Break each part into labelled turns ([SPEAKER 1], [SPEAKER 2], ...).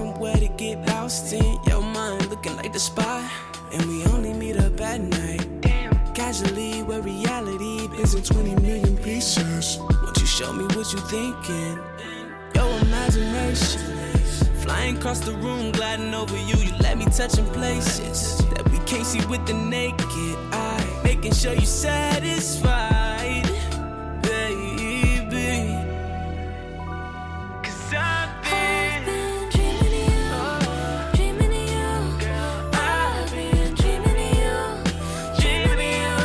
[SPEAKER 1] somewhere to get lost in your mind, looking like the spot. And we only meet up at night. Casually, where reality is in 20 million pieces. Won't you show me what you thinking? Your imagination. Flying across the room, gliding over you. You let me touch in places that we can't see with the naked eye. Making sure you're satisfied, baby. 'Cause I've been dreaming of you, dreaming of you. Girl, I've been dreaming of you, dreaming of you.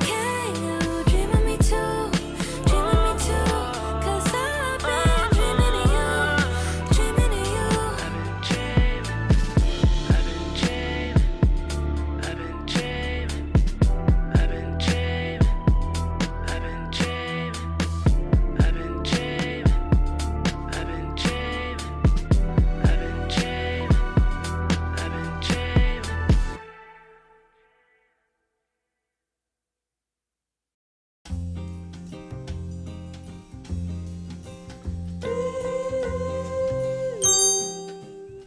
[SPEAKER 1] Can you dream of me too? Dream of me too. 'Cause I've been dreaming of you, dreaming of you. I've been dreaming, I've been dreaming, I've been dreaming, I've been dreaming, I've been dreaming, I've been dreaming, I've been dreaming, I've been dreaming.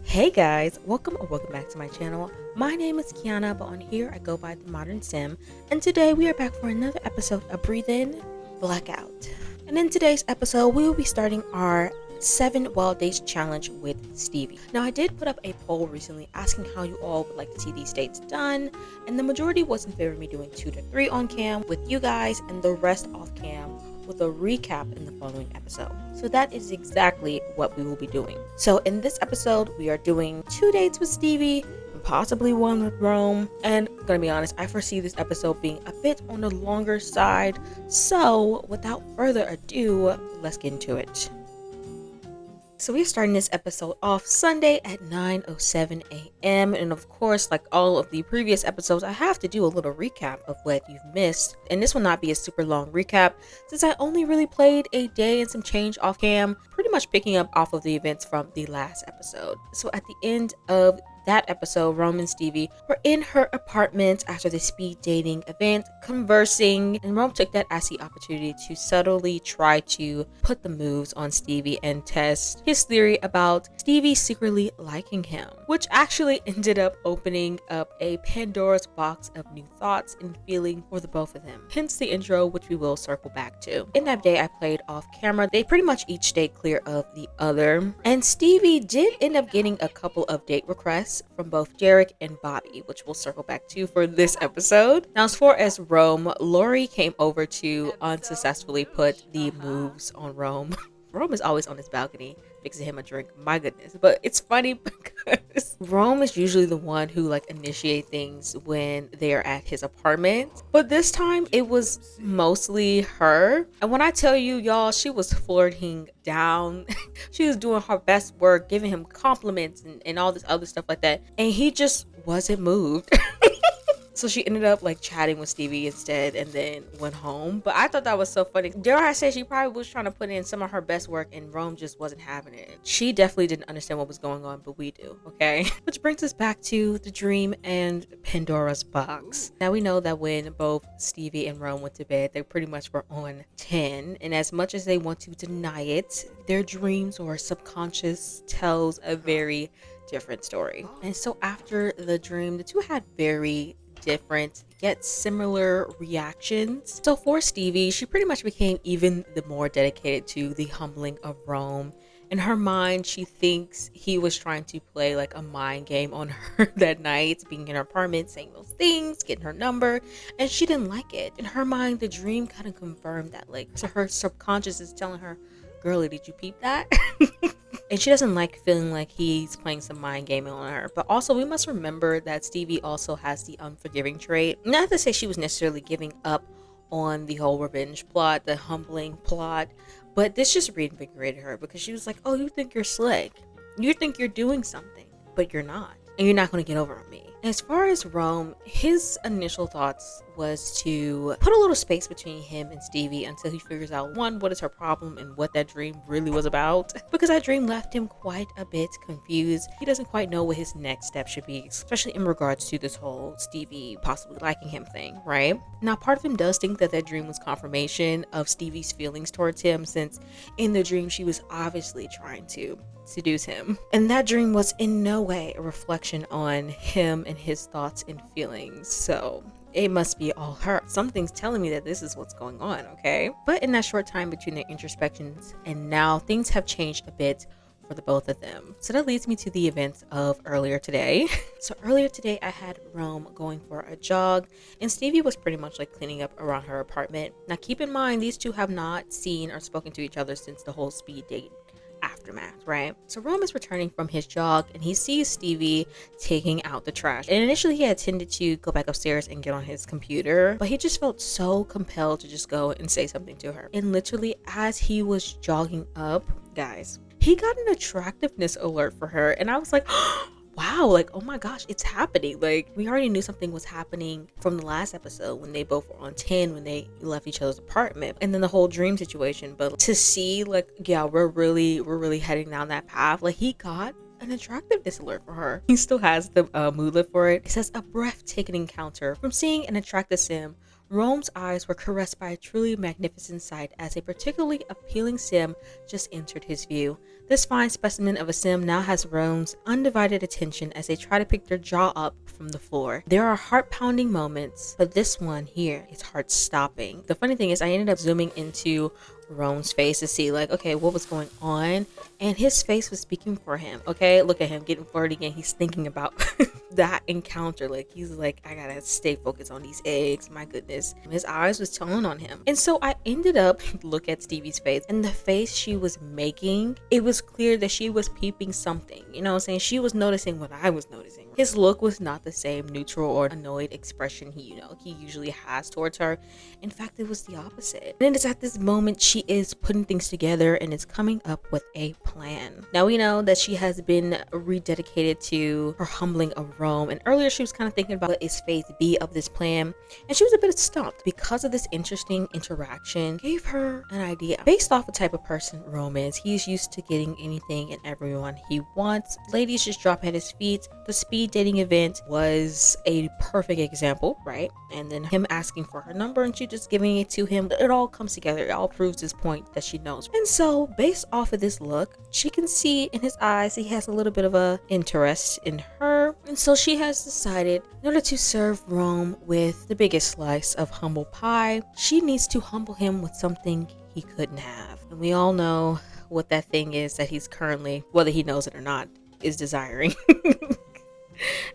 [SPEAKER 2] Hey guys, welcome or welcome back to my channel. My name is Kiana, but on here I go by the Modern Sim, and today we are back for another episode of Breathe In, Blackout. And in today's episode, we will be starting our 7 wild dates challenge with Stevie. Now, I did put up a poll recently asking how you all would like to see these dates done, and the majority was in favor of me doing 2 to 3 on cam with you guys and the rest off cam with a recap in the following episode. So that is exactly what we will be doing. So in this episode, we are doing 2 dates with Stevie and possibly 1 with Rome. And I'm gonna be honest, I foresee this episode being a bit on the longer side. So without further ado, let's get into it. So we're starting this episode off Sunday at 9:07 a.m. And of course, like all of the previous episodes, I have to do a little recap of what you've missed. And this will not be a super long recap since I only really played a day and some change off cam, pretty much picking up off of the events from the last episode. So at the end of that episode, Rome and Stevie were in her apartment after the speed dating event, conversing, and Rome took that as the opportunity to subtly try to put the moves on Stevie and test his theory about Stevie secretly liking him, which actually ended up opening up a Pandora's box of new thoughts and feeling for the both of them. Hence the intro, which we will circle back to. In that day I played off camera, they pretty much each stayed clear of the other, and Stevie did end up getting a couple of date requests from both Derrick and Bobby, which we'll circle back to for this episode. Now, as far as Rome, Lori came over to unsuccessfully put the moves on Rome. Rome is always on his balcony fixing him a drink, my goodness. But it's funny because Rome is usually the one who like initiate things when they're at his apartment, but this time it was mostly her. And when I tell you, y'all, she was flirting down. She was doing her best work, giving him compliments and all this other stuff like that, and he just wasn't moved. So she ended up like chatting with Stevie instead and then went home. But I thought that was so funny. Dare I say, she probably was trying to put in some of her best work and Rome just wasn't having it. She definitely didn't understand what was going on, but we do, okay? Which brings us back to the dream and Pandora's box. Now we know that when both Stevie and Rome went to bed, they pretty much were on 10. And as much as they want to deny it, their dreams or subconscious tells a very different story. And so after the dream, the two had very different yet similar reactions. So for Stevie, she pretty much became even the more dedicated to the humbling of Rome. In her mind, she thinks he was trying to play like a mind game on her that night, being in her apartment, saying those things, getting her number, and she didn't like it. In her mind, the dream kind of confirmed that, like, so her subconscious is telling her, girlie, did you peep that? And she doesn't like feeling like he's playing some mind gaming on her. But also, we must remember that Stevie also has the unforgiving trait. Not to say she was necessarily giving up on the whole revenge plot, the humbling plot, but this just reinvigorated her because she was like, oh, you think you're slick. You think you're doing something, but you're not. And you're not going to get over on me. As far as Rome, his initial thoughts was to put a little space between him and Stevie until he figures out, one, what is her problem and what that dream really was about. Because that dream left him quite a bit confused. He doesn't quite know what his next step should be, especially in regards to this whole Stevie possibly liking him thing, right? Now, part of him does think that that dream was confirmation of Stevie's feelings towards him, since in the dream she was obviously trying to seduce him. And that dream was in no way a reflection on him and his thoughts and feelings. So it must be all her. Something's telling me that this is what's going on, okay? But in that short time between their introspections and now, things have changed a bit for the both of them. So that leads me to the events of earlier today. So earlier today, I had Rome going for a jog, and Stevie was pretty much like cleaning up around her apartment. Now keep in mind, these two have not seen or spoken to each other since the whole speed date aftermath, right? So Rome is returning from his jog and he sees Stevie taking out the trash. And initially he had intended to go back upstairs and get on his computer, but he just felt so compelled to just go and say something to her. And literally as he was jogging up, guys, he got an attractiveness alert for her. And I was like, wow, like, oh my gosh, it's happening. Like, we already knew something was happening from the last episode when they both were on 10, when they left each other's apartment, and then the whole dream situation. But to see, like, yeah, we're really heading down that path. Like, he got an attractiveness alert for her. He still has the moodlet for it. It says, a breathtaking encounter. From seeing an attractive sim, Rome's eyes were caressed by a truly magnificent sight as a particularly appealing sim just entered his view. This fine specimen of a sim now has Rome's undivided attention as they try to pick their jaw up from the floor. There are heart-pounding moments, but this one here is heart-stopping. The funny thing is, I ended up zooming into Rome's face to see, like, okay, what was going on, and his face was speaking for him. Okay, look at him getting flirty again. He's thinking about that encounter. Like, he's like, I gotta stay focused on these eggs. My goodness, his eyes was telling on him. And so I ended up look at Stevie's face, and the face she was making, it was clear that she was peeping something, you know what I'm saying? She was noticing what I was noticing. His look was not the same neutral or annoyed expression he usually has towards her. In fact, it was the opposite. And it's at this moment she is putting things together and is coming up with a plan. Now we know that she has been rededicated to her humbling of Rome, and earlier she was kind of thinking about what is phase B of this plan, and she was a bit stumped because of this interesting interaction. Gave her an idea. Based off the type of person Rome is, he's used to getting anything and everyone he wants. Ladies just drop at his feet. The speed dating event was a perfect example, right? And then him asking for her number and she just giving it to him. It all comes together. It all proves this point that she knows. And so based off of this look, she can see in his eyes he has a little bit of a interest in her. And so she has decided, in order to serve Rome with the biggest slice of humble pie, she needs to humble him with something he couldn't have. And we all know what that thing is that he's currently, whether he knows it or not, is desiring.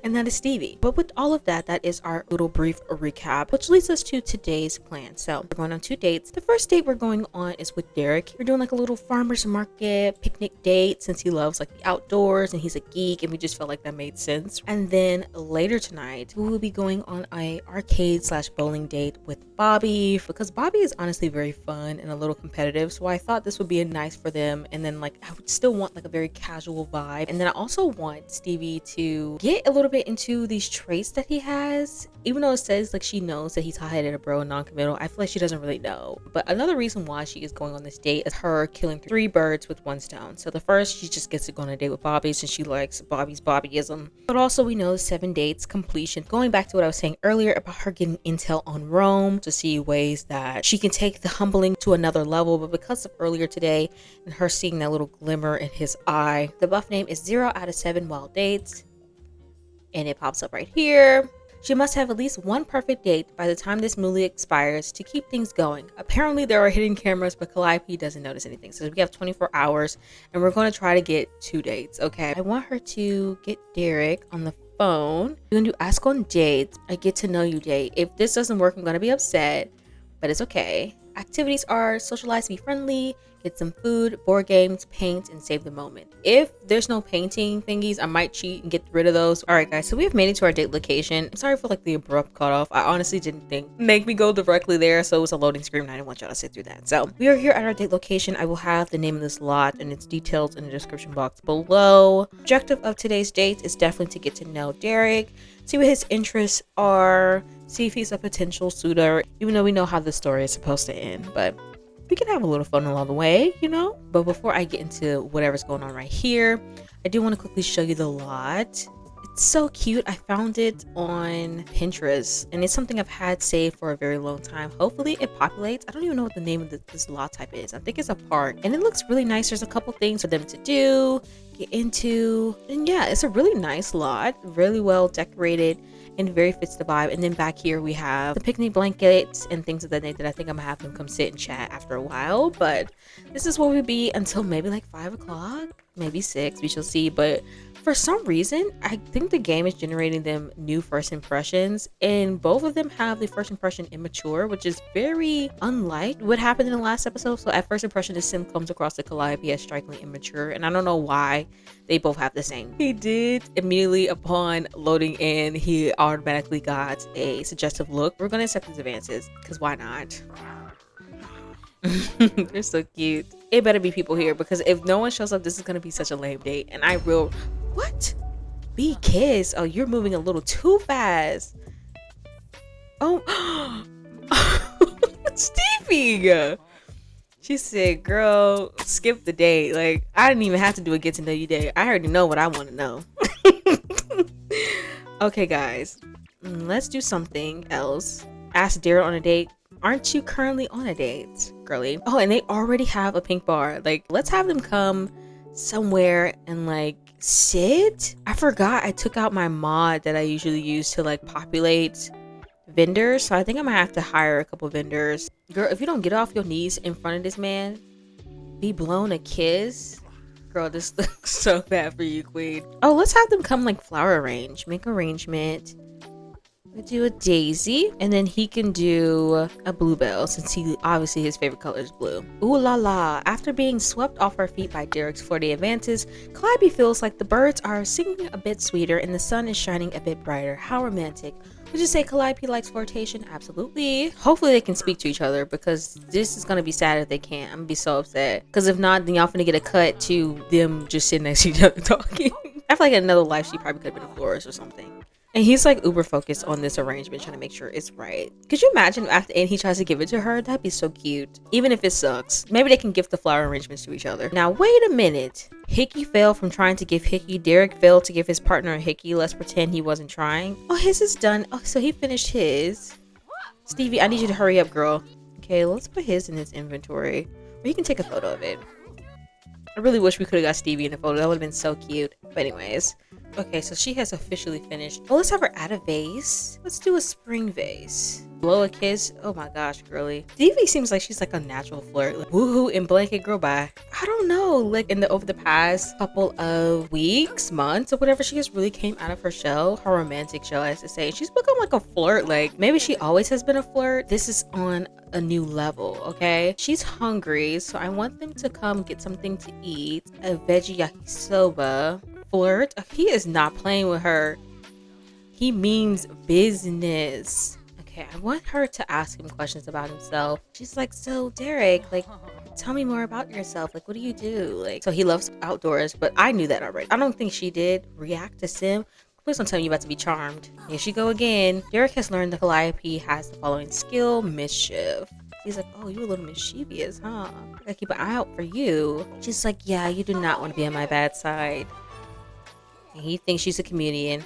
[SPEAKER 2] And that is Stevie. But with all of that, that is our little brief recap, which leads us to today's plan. So we're going on 2 dates. The first date we're going on is with Derrick. We're doing like a little farmer's market picnic date, since he loves like the outdoors and he's a geek, and we just felt like that made sense. And then later tonight, we will be going on a arcade/bowling date with Bobby, because Bobby is honestly very fun and a little competitive. So I thought this would be nice for them. And then like I would still want like a very casual vibe. And then I also want Stevie to get a little bit into these traits that he has, even though it says like she knows that he's hot-headed, a bro, and non-committal. I feel like she doesn't really know. But another reason why she is going on this date is her killing 3 birds with 1 stone. So the first, she just gets to go on a date with Bobby since she likes Bobby's Bobbyism. But also we know 7 dates completion. Going back to what I was saying earlier about her getting intel on Rome to see ways that she can take the humbling to another level. But because of earlier today and her seeing that little glimmer in his eye, the buff name is 0 out of 7 wild dates. And it pops up right here. She must have at least 1 perfect date by the time this movie expires to keep things going. Apparently there are hidden cameras, but Calliope doesn't notice anything. So we have 24 hours and we're going to try to get 2 dates, okay? I want her to get Derrick on the phone. We're going to do ask on dates, a get to know you date. If this doesn't work, I'm going to be upset, but it's okay. Activities are socialize, be friendly, get some food, board games, paint, and save the moment. If there's no painting thingies, I might cheat and get rid of those. All right, guys, so we have made it to our date location. I'm sorry for like the abrupt cutoff. I honestly didn't think make me go directly there, so it was a loading screen and I didn't want y'all to sit through that. So we are here at our date location. I will have the name of this lot and its details in the description box below. Objective of today's date is definitely to get to know Derrick, see what his interests are, see if he's a potential suitor, even though we know how the story is supposed to end, but we can have a little fun along the way, you know? But before I get into whatever's going on right here, I do want to quickly show you the lot. It's so cute. I found it on Pinterest and it's something I've had saved for a very long time. Hopefully it populates. I don't even know what the name of this lot type is. I think it's a park and it looks really nice. There's a couple things for them to do, get into, and yeah, it's a really nice lot, really well decorated and very fits the vibe. And then back here we have the picnic blankets and things of that nature that I think I'm gonna have them come sit and chat after a while. But this is where we'll be until maybe like 5 o'clock, maybe 6, we shall see. But for some reason, I think the game is generating them new first impressions, and both of them have the first impression immature, which is very unlike what happened in the last episode. So at first impression, the sim comes across the Calliope as strikingly immature, and I don't know why they both have the same. He did immediately upon loading in, he automatically got a suggestive look. We're gonna accept his advances, because why not? They're so cute. It better be people here, because if no one shows up, this is gonna be such a lame date, and I will. What? Be kiss. Oh, you're moving a little too fast. Oh, Stevie. She said, girl, skip the date. Like, I didn't even have to do a get to know you date. I already know what I want to know. Okay, guys, let's do something else. Ask Derrick on a date. Aren't you currently on a date, girly? Oh, and they already have a pink bar. Like, let's have them come somewhere and like sit. I forgot I took out my mod that I usually use to like populate vendors, so I think I'm gonna have to hire a couple vendors. Girl, if you don't get off your knees in front of this man, be blown a kiss. Girl, this looks so bad for you, queen. Oh, let's have them come like flower arrange, make arrangement. We'll do a daisy, and then he can do a bluebell since he obviously his favorite color is blue. Ooh la la. After being swept off her feet by Derrick's 40 advances, Calliope feels like the birds are singing a bit sweeter and the sun is shining a bit brighter. How romantic. Would you say Calliope likes flirtation? Absolutely. Hopefully they can speak to each other, because this is gonna be sad if they can't. I'm gonna be so upset, because if not, then y'all finna get a cut to them just sitting next to each other talking. I feel like in another life she probably could have been a florist or something. And he's like uber focused on this arrangement, trying to make sure it's right. Could you imagine after the end he tries to give it to her? That'd be so cute. Even if it sucks. Maybe they can gift the flower arrangements to each other. Now, wait a minute. Hickey failed from trying to give Hickey. Derrick failed to give his partner a Hickey. Let's pretend he wasn't trying. Oh, his is done. Oh, so he finished his. Stevie, I need you to hurry up, girl. Okay, let's put his in his inventory. Or you can take a photo of it. I really wish we could have got Stevie in the photo. That would have been so cute. But anyways. Okay, so she has officially finished. Oh, let's have her add a vase. Let's do a spring vase. Blow a kiss. Oh my gosh, girly. Stevie seems like she's like a natural flirt. Like, woohoo and blanket girl, bye. I don't know. Like over the past couple of weeks, months, or whatever, she just really came out of her shell. Her romantic shell, I have to say. She's become like a flirt. Like maybe she always has been a flirt. This is on a new level, okay? She's hungry, so I want them to come get something to eat. A veggie yakisoba. Flirt. He is not playing with her. He means business. Okay, I want her to ask him questions about himself. She's like, so Derrick, like, tell me more about yourself. Like, what do you do? Like, so he loves outdoors, but I knew that already. I don't think she did. React to sim. Please don't tell me you're about to be charmed. Here she go again. Derrick has learned the Calliope has the following skill: mischief. He's like, oh, you a little mischievous, huh? I gotta keep an eye out for you. She's like, yeah, you do not want to be on my bad side. He thinks she's a comedian.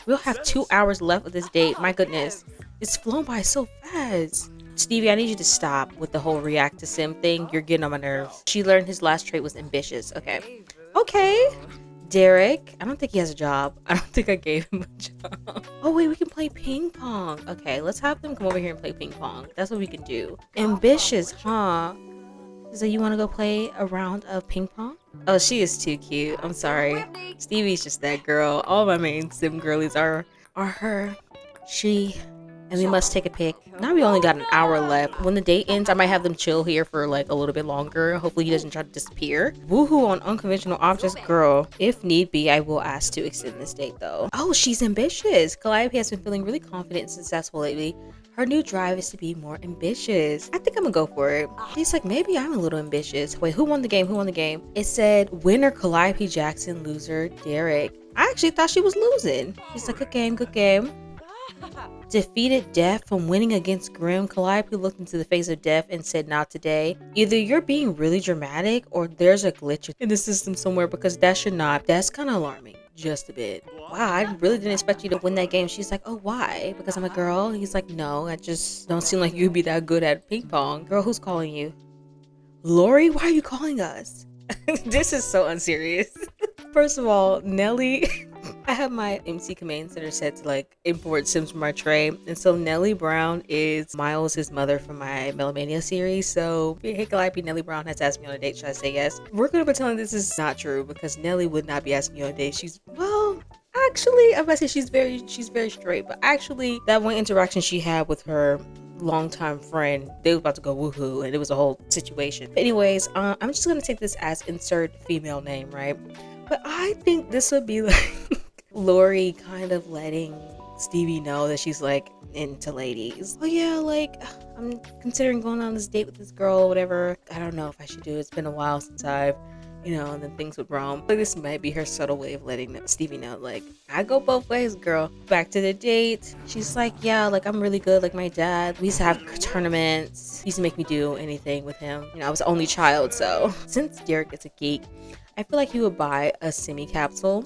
[SPEAKER 2] We'll have 2 hours left of this date. My goodness. It's flown by so fast. Stevie, I need you to stop with the whole react to sim thing. You're getting on my nerves. She learned his last trait was ambitious. Okay. Okay. Derrick. I don't think he has a job. I don't think I gave him a job. Oh, wait. We can play ping pong. Okay. Let's have them come over here and play ping pong. That's what we can do. Ambitious, huh? So you want to go play a round of ping pong? Oh, she is too cute. I'm sorry. Stevie's just that girl. All my main sim girlies are her. She and we must take a pic. Now we only got an hour left. When the date ends, I might have them chill here for like a little bit longer. Hopefully he doesn't try to disappear. Woohoo on unconventional objects, girl. If need be, I will ask to extend this date though. Oh, she's ambitious. Calliope has been feeling really confident and successful lately. Her new drive is to be more ambitious. I think I'm gonna go for it. She's like, maybe I'm a little ambitious. Wait, who won the game? Who won the game? It said winner Calliope Jackson, loser Derrick. I actually thought she was losing. She's like, good game, good game. Defeated Death from winning against Grim. Calliope looked into the face of Death and said, not today. Either you're being really dramatic or there's a glitch in the system somewhere, because that's kind of alarming. Just a bit. Wow, I really didn't expect you to win that game. She's like, oh, why? Because I'm a girl? He's like, no, I just don't seem like you'd be that good at ping pong. Girl, who's calling you? Lori, why are you calling us? This is so unserious. First of all, Nelly, I have my MC commands that are set to like import Sims from my tray. And so Nelly Brown is Miles' mother from my Melomania series. So hey Calliope, Nelly Brown has asked me on a date. Should I say yes? We're gonna pretend this is not true because Nelly would not be asking you on a date. Actually, I'm about to say she's very straight, but actually that one interaction she had with her longtime friend, they were about to go woohoo and it was a whole situation. But anyways, I'm just gonna take this as insert female name, right? But I think this would be like Lori kind of letting Stevie know that she's like into ladies. Oh yeah, like I'm considering going on this date with this girl or whatever. I don't know if I should do it. It's been a while since I've, and then things would Rome. Like this might be her subtle way of letting Stevie know, like, I go both ways, girl. Back to the date. She's like, yeah, like I'm really good. Like my dad, we used to have tournaments. He used to make me do anything with him. I was the only child, so since Derrick is a geek, I feel like he would buy a semi capsule.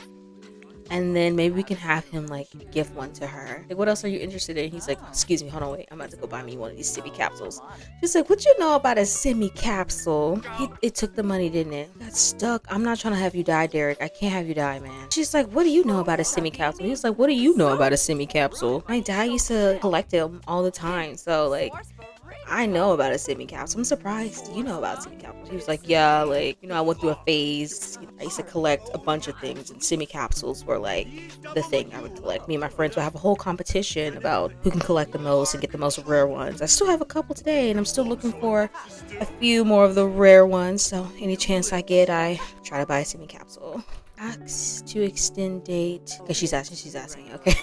[SPEAKER 2] And then maybe we can have him like gift one to her. Like, what else are you interested in? He's like, oh, excuse me, hold on, wait. I'm about to go buy me one of these semi capsules. She's like, what you know about a semi capsule? It took the money, didn't it? Got stuck. I'm not trying to have you die, Derrick. I can't have you die, man. She's like, what do you know about a semi capsule? He's like, what do you know about a semi capsule? My dad used to collect them all the time. So like, I know about a semi capsule. I'm surprised you know about semi capsules. He was like, yeah, like, I went through a phase. I used to collect a bunch of things, and semi capsules were like the thing I would collect. Me and my friends would have a whole competition about who can collect the most and get the most rare ones. I still have a couple today, and I'm still looking for a few more of the rare ones. So any chance I get, I try to buy a semi capsule. Ask to extend date. Okay, she's asking. Okay.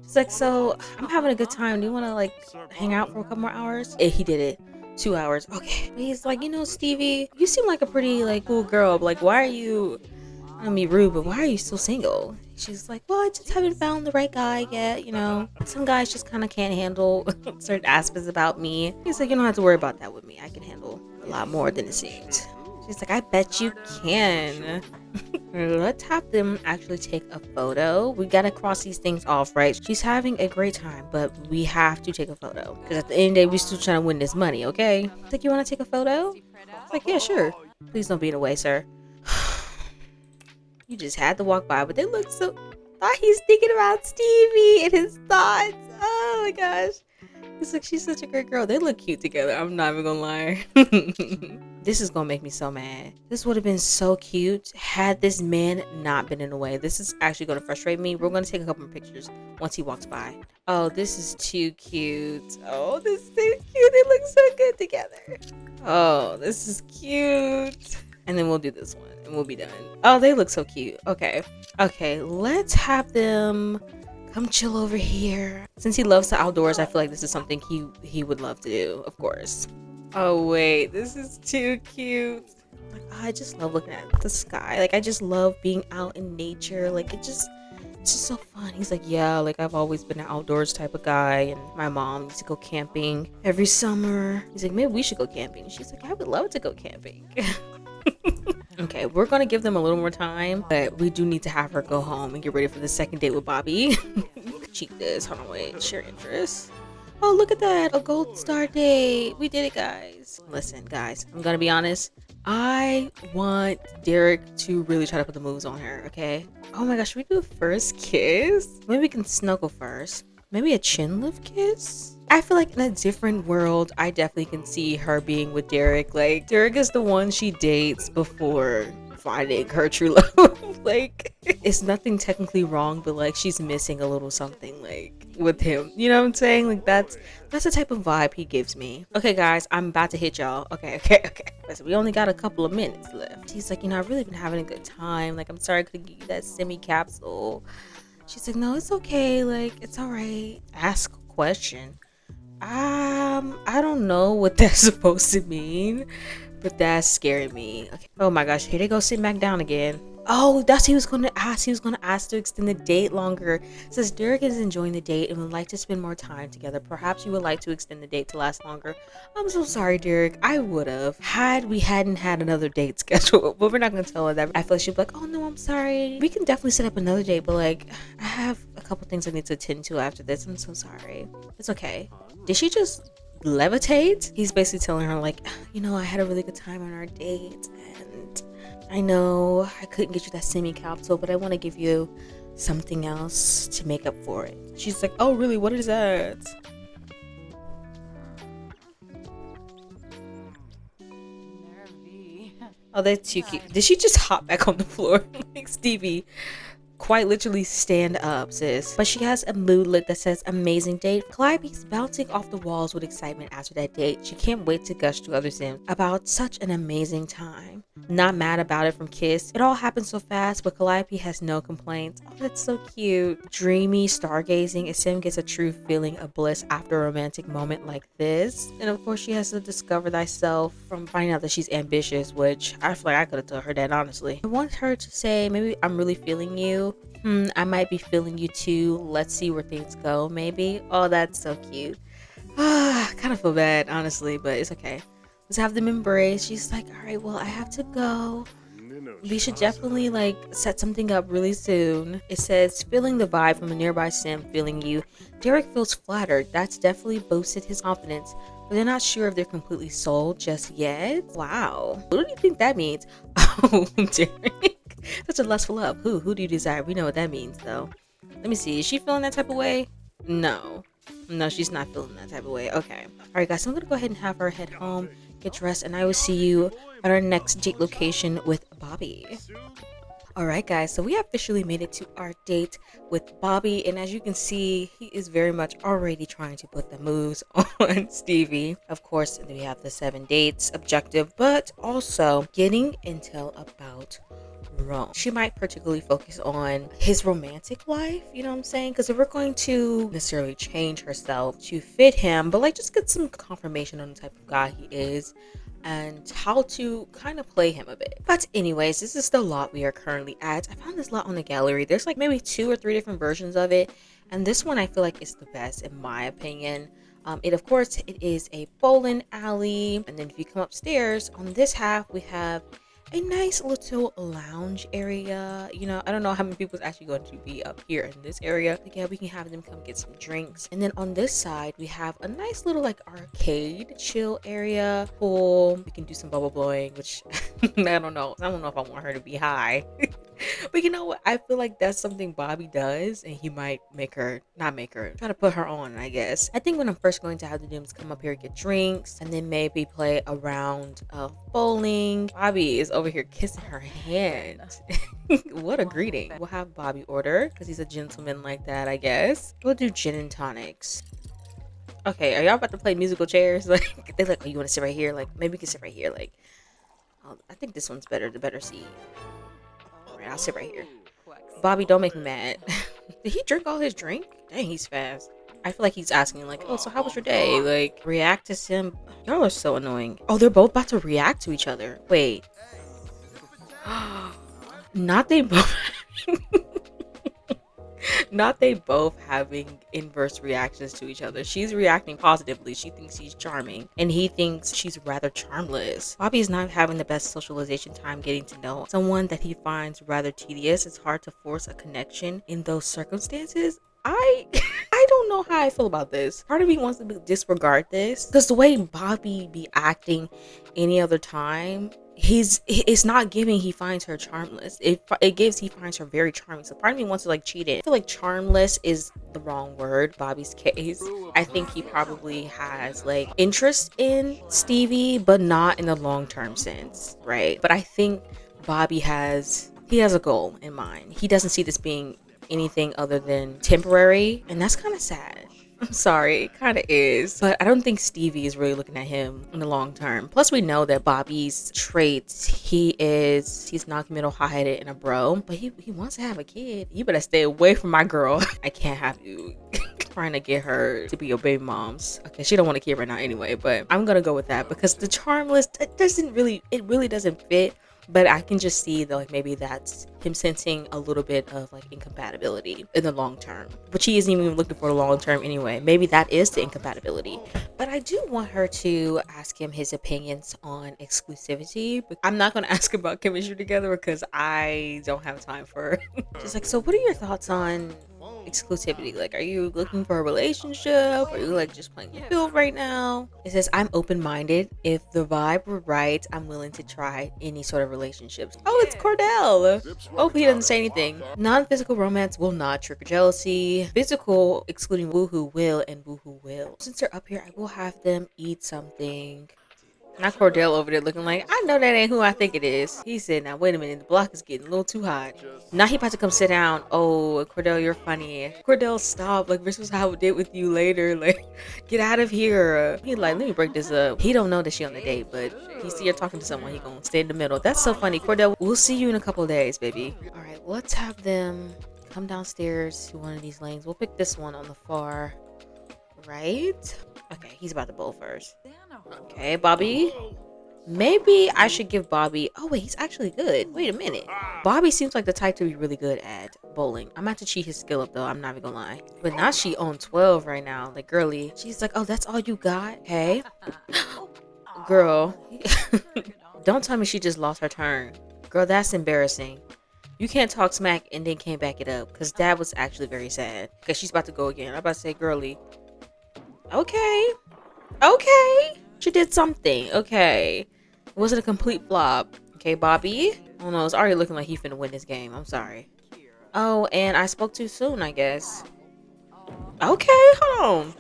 [SPEAKER 2] She's like, so I'm having a good time. Do you want to like hang out for a couple more hours? And he did it. 2 hours. Okay. He's like, Stevie, you seem like a pretty like cool girl. But, like, why are you? I don't mean rude, but why are you still single? She's like, well, I just haven't found the right guy yet. Some guys just kind of can't handle certain aspects about me. He's like, you don't have to worry about that with me. I can handle a lot more than it seems. She's like, I bet you can. Let's have them actually take a photo. We gotta cross these things off, right? She's having a great time, but we have to take a photo. Because at the end of the day, we're still trying to win this money, okay? It's like, you want to take a photo? It's like, yeah, sure. Please don't be in the way, sir. You just had to walk by, but they look so... Thought he's thinking about Stevie and his thoughts. Oh my gosh. He's like, she's such a great girl. They look cute together. I'm not even gonna lie. This is gonna make me so mad. This would have been so cute had this man not been in the way. This is actually gonna frustrate me. We're gonna take a couple of pictures once he walks by. Oh, this is too cute. Oh, this is so cute. They look so good together. Oh, this is cute. And then we'll do this one and we'll be done. Oh, they look so cute. Okay, let's have them come chill over here. Since he loves the outdoors, I feel like this is something he would love to do, of course. Oh wait, this is too cute. Like, I just love looking at the sky. Like, I just love being out in nature. Like, it's just so fun. He's like, yeah, like I've always been an outdoors type of guy, and my mom used to go camping every summer. He's like, maybe we should go camping. She's like, I would love to go camping. Okay, we're gonna give them a little more time, but we do need to have her go home and get ready for the second date with Bobby. Cheat this. Hold on, wait. Share interest. Oh, look at that. A gold star date. We did it, guys. Listen, guys, I'm gonna be honest. I want Derrick to really try to put the moves on her, okay? Oh my gosh, should we do a first kiss? Maybe we can snuggle first. Maybe a chin lift kiss? I feel like in a different world, I definitely can see her being with Derrick. Like, Derrick is the one she dates before finding her true love. Like, it's nothing technically wrong, but like she's missing a little something like with him. You know what I'm saying? Like that's the type of vibe he gives me. Okay, guys, I'm about to hit y'all. Okay. Listen, we only got a couple of minutes left. He's like, I've really been having a good time. Like, I'm sorry I couldn't give you that semi capsule. She's like, no, it's okay. Like, it's all right. Ask a question. I don't know what that's supposed to mean, but that's scaring me. Okay. Oh my gosh, here they go sit back down again. Oh, that's what he was going to ask. He was going to ask to extend the date longer. It says Derrick is enjoying the date and would like to spend more time together. Perhaps you would like to extend the date to last longer. I'm so sorry, Derrick. I would have had we hadn't had another date scheduled, but we're not going to tell her that. I feel like she'd be like, oh no, I'm sorry. We can definitely set up another date, but like I have a couple things I need to attend to after this. I'm so sorry. It's okay. Did she just levitate? He's basically telling her like, I had a really good time on our date, and I know I couldn't get you that semi capsule, but I want to give you something else to make up for it. She's like, oh really, what is that? Oh, that's too cute. Did she just hop back on the floor like Stevie? Quite literally stand up, sis. But she has a moodlet that says amazing date. Calliope's bouncing off the walls with excitement after that date. She can't wait to gush to other sims about such an amazing time. Not mad about it from Kiss. It all happened so fast, but Calliope has no complaints. Oh, that's so cute. Dreamy stargazing. A sim gets a true feeling of bliss after a romantic moment like this. And of course, she has to discover thyself from finding out that she's ambitious, which I feel like I could have told her that honestly. I want her to say, maybe I'm really feeling you. I might be feeling you too. Let's see where things go, maybe. Oh, that's so cute. Kind of feel bad, honestly, but it's okay. Let's have them embrace. She's like, all right, well, I have to go. We should definitely like set something up really soon. It says, feeling the vibe from a nearby sim, feeling you. Derrick feels flattered. That's definitely boosted his confidence, but they're not sure if they're completely sold just yet. Wow. What do you think that means? Oh, Derrick. Such a lustful love. Who do you desire? We know what that means though. Let me see. Is she feeling that type of way? No, she's not feeling that type of way. Okay. All right, guys. So I'm gonna go ahead and have her head home, get dressed, and I will see you at our next date location with Bobby. All right, guys. So we officially made it to our date with Bobby, and as you can see, he is very much already trying to put the moves on Stevie. Of course, we have the 7 dates objective, but also getting intel about Rome. She might particularly focus on his romantic life, you know what I'm saying? Because if we're going to necessarily change herself to fit him, but like just get some confirmation on the type of guy he is and how to kind of play him a bit. But anyways, this is the lot we are currently at. I found this lot on the gallery. There's like maybe 2 or 3 different versions of it, and this one I feel like is the best in my opinion. Of course it is a bowling alley, and then if you come upstairs on this half we have a nice little lounge area. I don't know how many people is actually going to be up here in this area, but yeah, we can have them come get some drinks. And then on this side we have a nice little like arcade chill area, pool. We can do some bubble blowing, which I don't know if I want her to be high. But you know what, I feel like that's something Bobby does, and he might try to put her on, I guess. I think what I'm first going to have to do is come up here, get drinks, and then maybe play a round of bowling. Bobby is over here kissing her hand. What a greeting. We'll have Bobby order because he's a gentleman like that, I guess. We'll do gin and tonics. Okay, are y'all about to play musical chairs? Like, they're like, oh, you want to sit right here? Like, maybe we can sit right here. Like, I think this one's better, the better seat. I'll sit right here. Bobby, don't make me mad. Did he drink all his drink? Dang, he's fast. I feel like he's asking like, oh, so how was your day? Like, react to sim. Y'all are so annoying. Oh, they're both about to react to each other. Wait. Not they both. Not they both having inverse reactions to each other. She's reacting positively. She thinks he's charming, and he thinks she's rather charmless. Bobby is not having the best socialization time getting to know someone that he finds rather tedious. It's hard to force a connection in those circumstances. I don't know how I feel about this. Part of me wants to disregard this because the way Bobby be acting any other time, it's not giving he finds her charmless. It gives he finds her very charming. So part of me wants to like cheat it. I feel like charmless is the wrong word. Bobby's case, I think he probably has like interest in Stevie, but not in the long-term sense, right? But I think Bobby has a goal in mind. He doesn't see this being anything other than temporary, and that's kind of sad. I'm sorry, it kind of is. But I don't think Stevie is really looking at him in the long term. Plus, we know that Bobby's traits, he's non-committal, hot-headed, and a bro. But he wants to have a kid. You better stay away from my girl. I can't have you trying to get her to be your baby mom's. Okay, she don't want a kid right now anyway, but I'm gonna go with that because the charm list, it really doesn't fit. But I can just see that, like, maybe that's him sensing a little bit of like incompatibility in the long term, which he isn't even looking for the long term anyway. Maybe that is the incompatibility. But I do want her to ask him his opinions on exclusivity. But I'm not going to ask about chemistry together because I don't have time for just like, so what are your thoughts on exclusivity? Like, are you looking for a relationship? Are you like just playing the field right now? It says, I'm open-minded. If the vibe were right, I'm willing to try any sort of relationships. Oh, it's Cordell. Hopefully he doesn't say anything. Non-physical romance will not trigger jealousy. Physical, excluding woohoo, will, and woohoo will. Since they're up here, I will have them eat something. Not Cordell over there looking like, I know that ain't who I think it is. He said, now wait a minute, the block is getting a little too hot. Now he about to come sit down. Oh, Cordell, you're funny. Cordell, stop. Like, this was how I did with you later. Like, get out of here. He like, let me break this up. He don't know that she on the date, but he see her talking to someone, he gonna stay in the middle. That's so funny. Cordell, we'll see you in a couple of days, baby. All right, let's have them come downstairs to one of these lanes. We'll pick this one on the far right. Okay, he's about to bowl first. Okay, Bobby. Maybe I should give Bobby... Oh, wait, he's actually good. Wait a minute. Bobby seems like the type to be really good at bowling. I'm about to cheat his skill up, though. I'm not even gonna lie. But now she on 12 right now. Like, girly. She's like, oh, that's all you got? Hey. Girl. Don't tell me she just lost her turn. Girl, that's embarrassing. You can't talk smack and then can't back it up. Because that was actually very sad. Okay, she's about to go again. I'm about to say, girly. Okay. Okay. She did something. Okay. It wasn't a complete flop. Okay, Bobby. Oh no, it's already looking like he's finna win this game. I'm sorry. Oh, and I spoke too soon, I guess. Okay, hold on.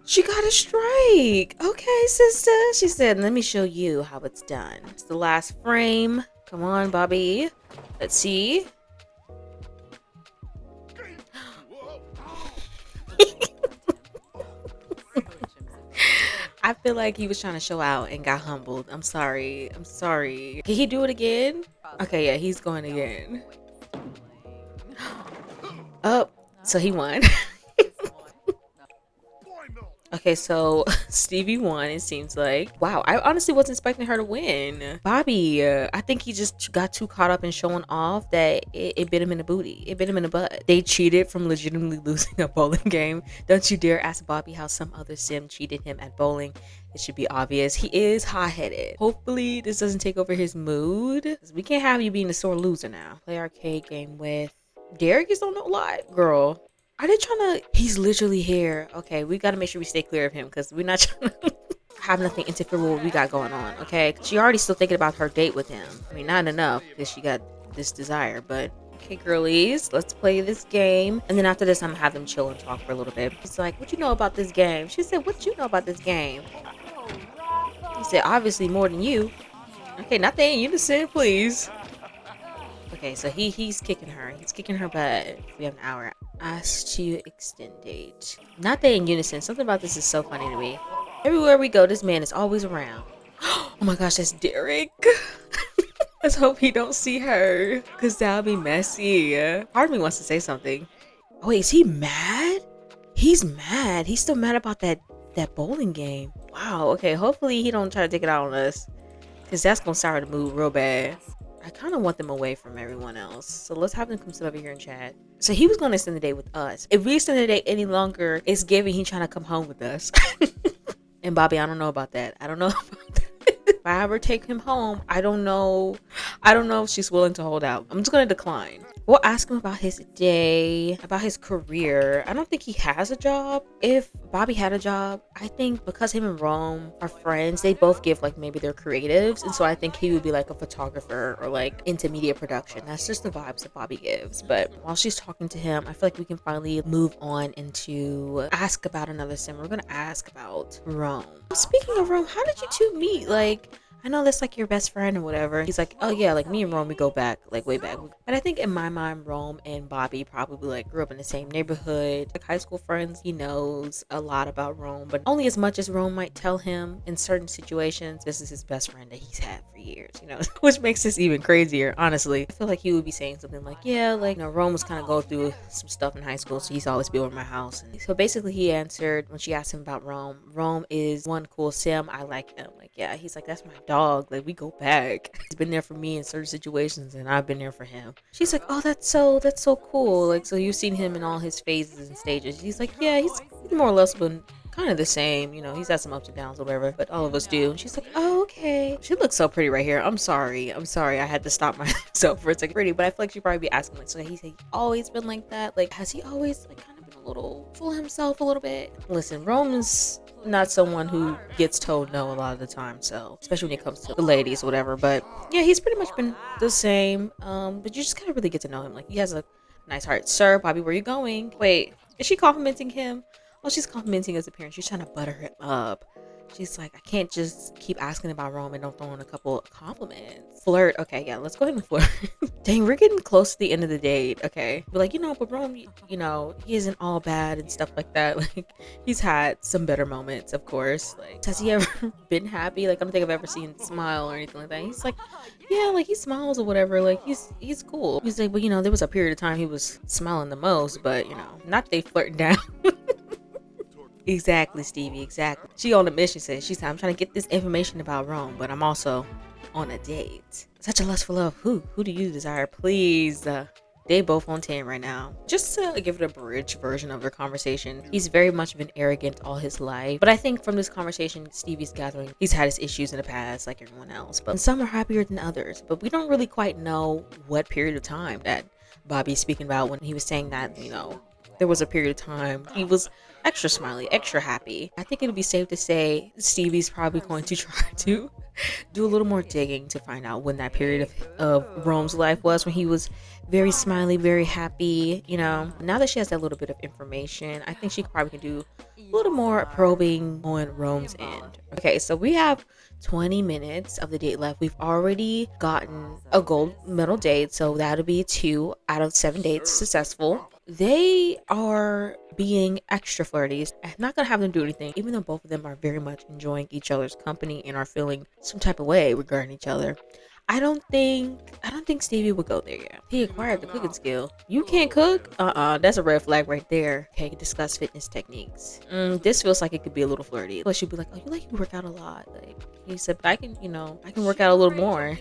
[SPEAKER 2] She got a strike. Okay, sister. She said, let me show you how it's done. It's the last frame. Come on, Bobby. Let's see. I feel like he was trying to show out and got humbled. I'm sorry. I'm sorry. Can he do it again? Okay, yeah, he's going again. Oh, so he won. Okay, so Stevie won, it seems like. Wow, I honestly wasn't expecting her to win. Bobby, I think he just got too caught up in showing off that it bit him in the booty. It bit him in the butt. They cheated from legitimately losing a bowling game. Don't you dare ask Bobby how some other sim cheated him at bowling. It should be obvious. He is hot-headed. Hopefully this doesn't take over his mood. We can't have you being a sore loser now. Play arcade game with... Derrick is on the lot? Girl. Are they trying to... He's literally here. Okay, we got to make sure we stay clear of him because we're not trying to have nothing interfere with what we got going on, okay? She already still thinking about her date with him. I mean, not enough because she got this desire, but... Okay, girlies, let's play this game. And then after this, I'm going to have them chill and talk for a little bit. He's like, what you know about this game? She said, what you know about this game? He said, obviously more than you. Okay, not that in unison, please. Okay, so he's kicking her. He's kicking her butt. We have an hour. Ask to extend date. Not that in unison. Something about this is so funny to me. Everywhere we go, this man is always around. Oh my gosh, that's Derrick. Let's hope he don't see her, because that'll be messy. Part of me wants to say something. Oh wait, is he mad? He's mad. He's still mad about that bowling game. Wow, okay, hopefully he don't try to take it out on us, because that's gonna sour the mood real bad. I kind of want them away from everyone else. So let's have them come sit over here and chat. So he was going to extend the date with us. If we extend the date any longer, it's giving he trying to come home with us. And Bobby, I don't know about that. I don't know about that. If I ever take him home, I don't know if she's willing to hold out. I'm just going to decline. We'll ask him about his day, about his career. I don't think he has a job. If Bobby had a job, I think because him and Rome are friends, they both give like maybe they're creatives. And so I think he would be like a photographer or like into media production. That's just the vibes that Bobby gives. But while she's talking to him, I feel like we can finally move on into ask about another sim. We're going to ask about Rome. Speaking of Rome, how did you two meet? Like, I know that's like your best friend or whatever. He's like, oh yeah, like me and Rome, we go back, like way back. But I think in my mind, Rome and Bobby probably like grew up in the same neighborhood, like high school friends. He knows a lot about Rome, but only as much as Rome might tell him in certain situations. This is his best friend that he's had for years, you know, which makes this even crazier, honestly. I feel like he would be saying something like, yeah, like, you know, Rome was kind of going through some stuff in high school, so he's always be over my house. And so basically he answered when she asked him about Rome. Rome is one cool sim. I like him. Like, yeah, he's like, that's my dog. Like, we go back. He's been there for me in certain situations, and I've been there for him. She's like, oh, that's so cool. Like, so you've seen him in all his phases and stages. He's like, yeah, he's more or less been kind of the same, you know, he's had some ups and downs or whatever, but all of us do. And she's like, oh, okay. She looks so pretty right here. I'm sorry I had to stop myself for a second. Pretty, but I feel like she'd probably be asking, like, so he's always been like that? Like, has he always like kind of been a little full of himself a little bit? Listen, Roman's not someone who gets told no a lot of the time, so especially when it comes to the ladies or whatever. But yeah, he's pretty much been the same. But you just kind of really get to know him. Like, he has a nice heart. Sir Bobby, where are you going? Wait, is she complimenting him? Oh, she's complimenting his appearance. She's trying to butter him up. She's like, I can't just keep asking about Rome and don't throw in a couple of compliments. Flirt. Okay, yeah, let's go ahead and flirt. Dang, we're getting close to the end of the date. Okay. But like, you know, but Rome, you know, he isn't all bad and stuff like that. Like, he's had some better moments, of course. Like, has he ever been happy? Like, I don't think I've ever seen him smile or anything like that. He's like, yeah, like he smiles or whatever. Like, he's cool. He's like, well, you know, there was a period of time he was smiling the most, but you know, not they flirting down. Exactly, Stevie, exactly. She on a mission, she's I'm trying to get this information about Rome, but I'm also on a date. Such a lustful love. Who do you desire? Please. They both on 10 right now. Just to give it a bridge version of their conversation, he's very much been arrogant all his life. But I think from this conversation Stevie's gathering, he's had his issues in the past like everyone else. But some are happier than others. But we don't really quite know what period of time that Bobby's speaking about when he was saying that, you know, there was a period of time he was extra smiley, extra happy. I think it'd be safe to say Stevie's probably going to try to do a little more digging to find out when that period of Rome's life was, when he was very smiley, very happy. You know, now that she has that little bit of information, I think she probably can do a little more probing on Rome's end. Okay, so we have 20 minutes of the date left. We've already gotten a gold medal date, so that'll be 2 out of 7 dates successful. They are being extra flirty. I'm not gonna have them do anything, even though both of them are very much enjoying each other's company and are feeling some type of way regarding each other. I don't think Stevie would go there yet. He acquired the cooking skill. You can't cook? That's a red flag right there. Okay, discuss fitness techniques. This feels like it could be a little flirty. But she'd be like, oh, you work out a lot. Like, he said, I can work out a little more.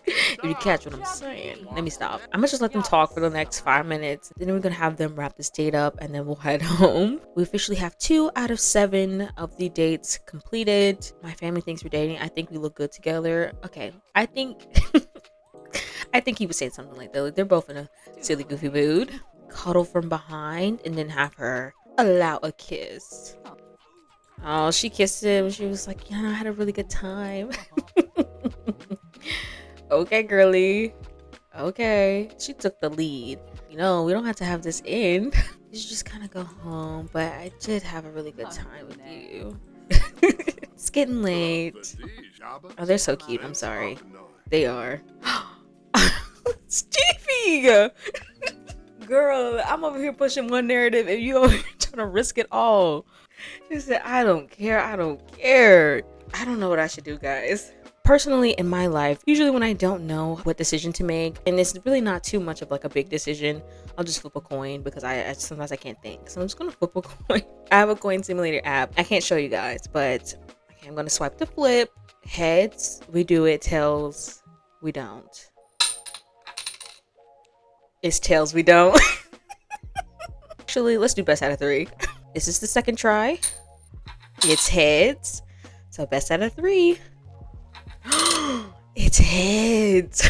[SPEAKER 2] If you catch what I'm saying. Let me stop. I'm gonna just let them talk for the next 5 minutes. Then we're gonna have them wrap this date up and then we'll head home. We officially have 2 out of 7 of the dates completed. My family thinks we're dating. I think we look good together. Okay, I think he was saying something like that. They're both in a silly, goofy mood. Cuddle from behind and then have her allow a kiss. Oh, she kissed him. She was like, yeah, I had a really good time. Okay, girly. Okay. She took the lead. You know, we don't have to have this end. You should just kind of go home. But I did have a really good time with you. It's getting late. Oh, they're so cute. I'm sorry. They are. Stevie! Girl, I'm over here pushing one narrative and you over here trying to risk it all. She said, I don't care. I don't know what I should do, guys. Personally, in my life, usually when I don't know what decision to make, and it's really not too much of like a big decision, I'll just flip a coin because I sometimes I can't think. So I'm just gonna flip a coin. I have a coin simulator app. I can't show you guys, but okay, I'm gonna swipe the flip. Heads, we do it. Tails, we don't. It's tails, we don't. Actually, let's do best out of 3. This is the second try. It's heads. So best out of 3. It's heads.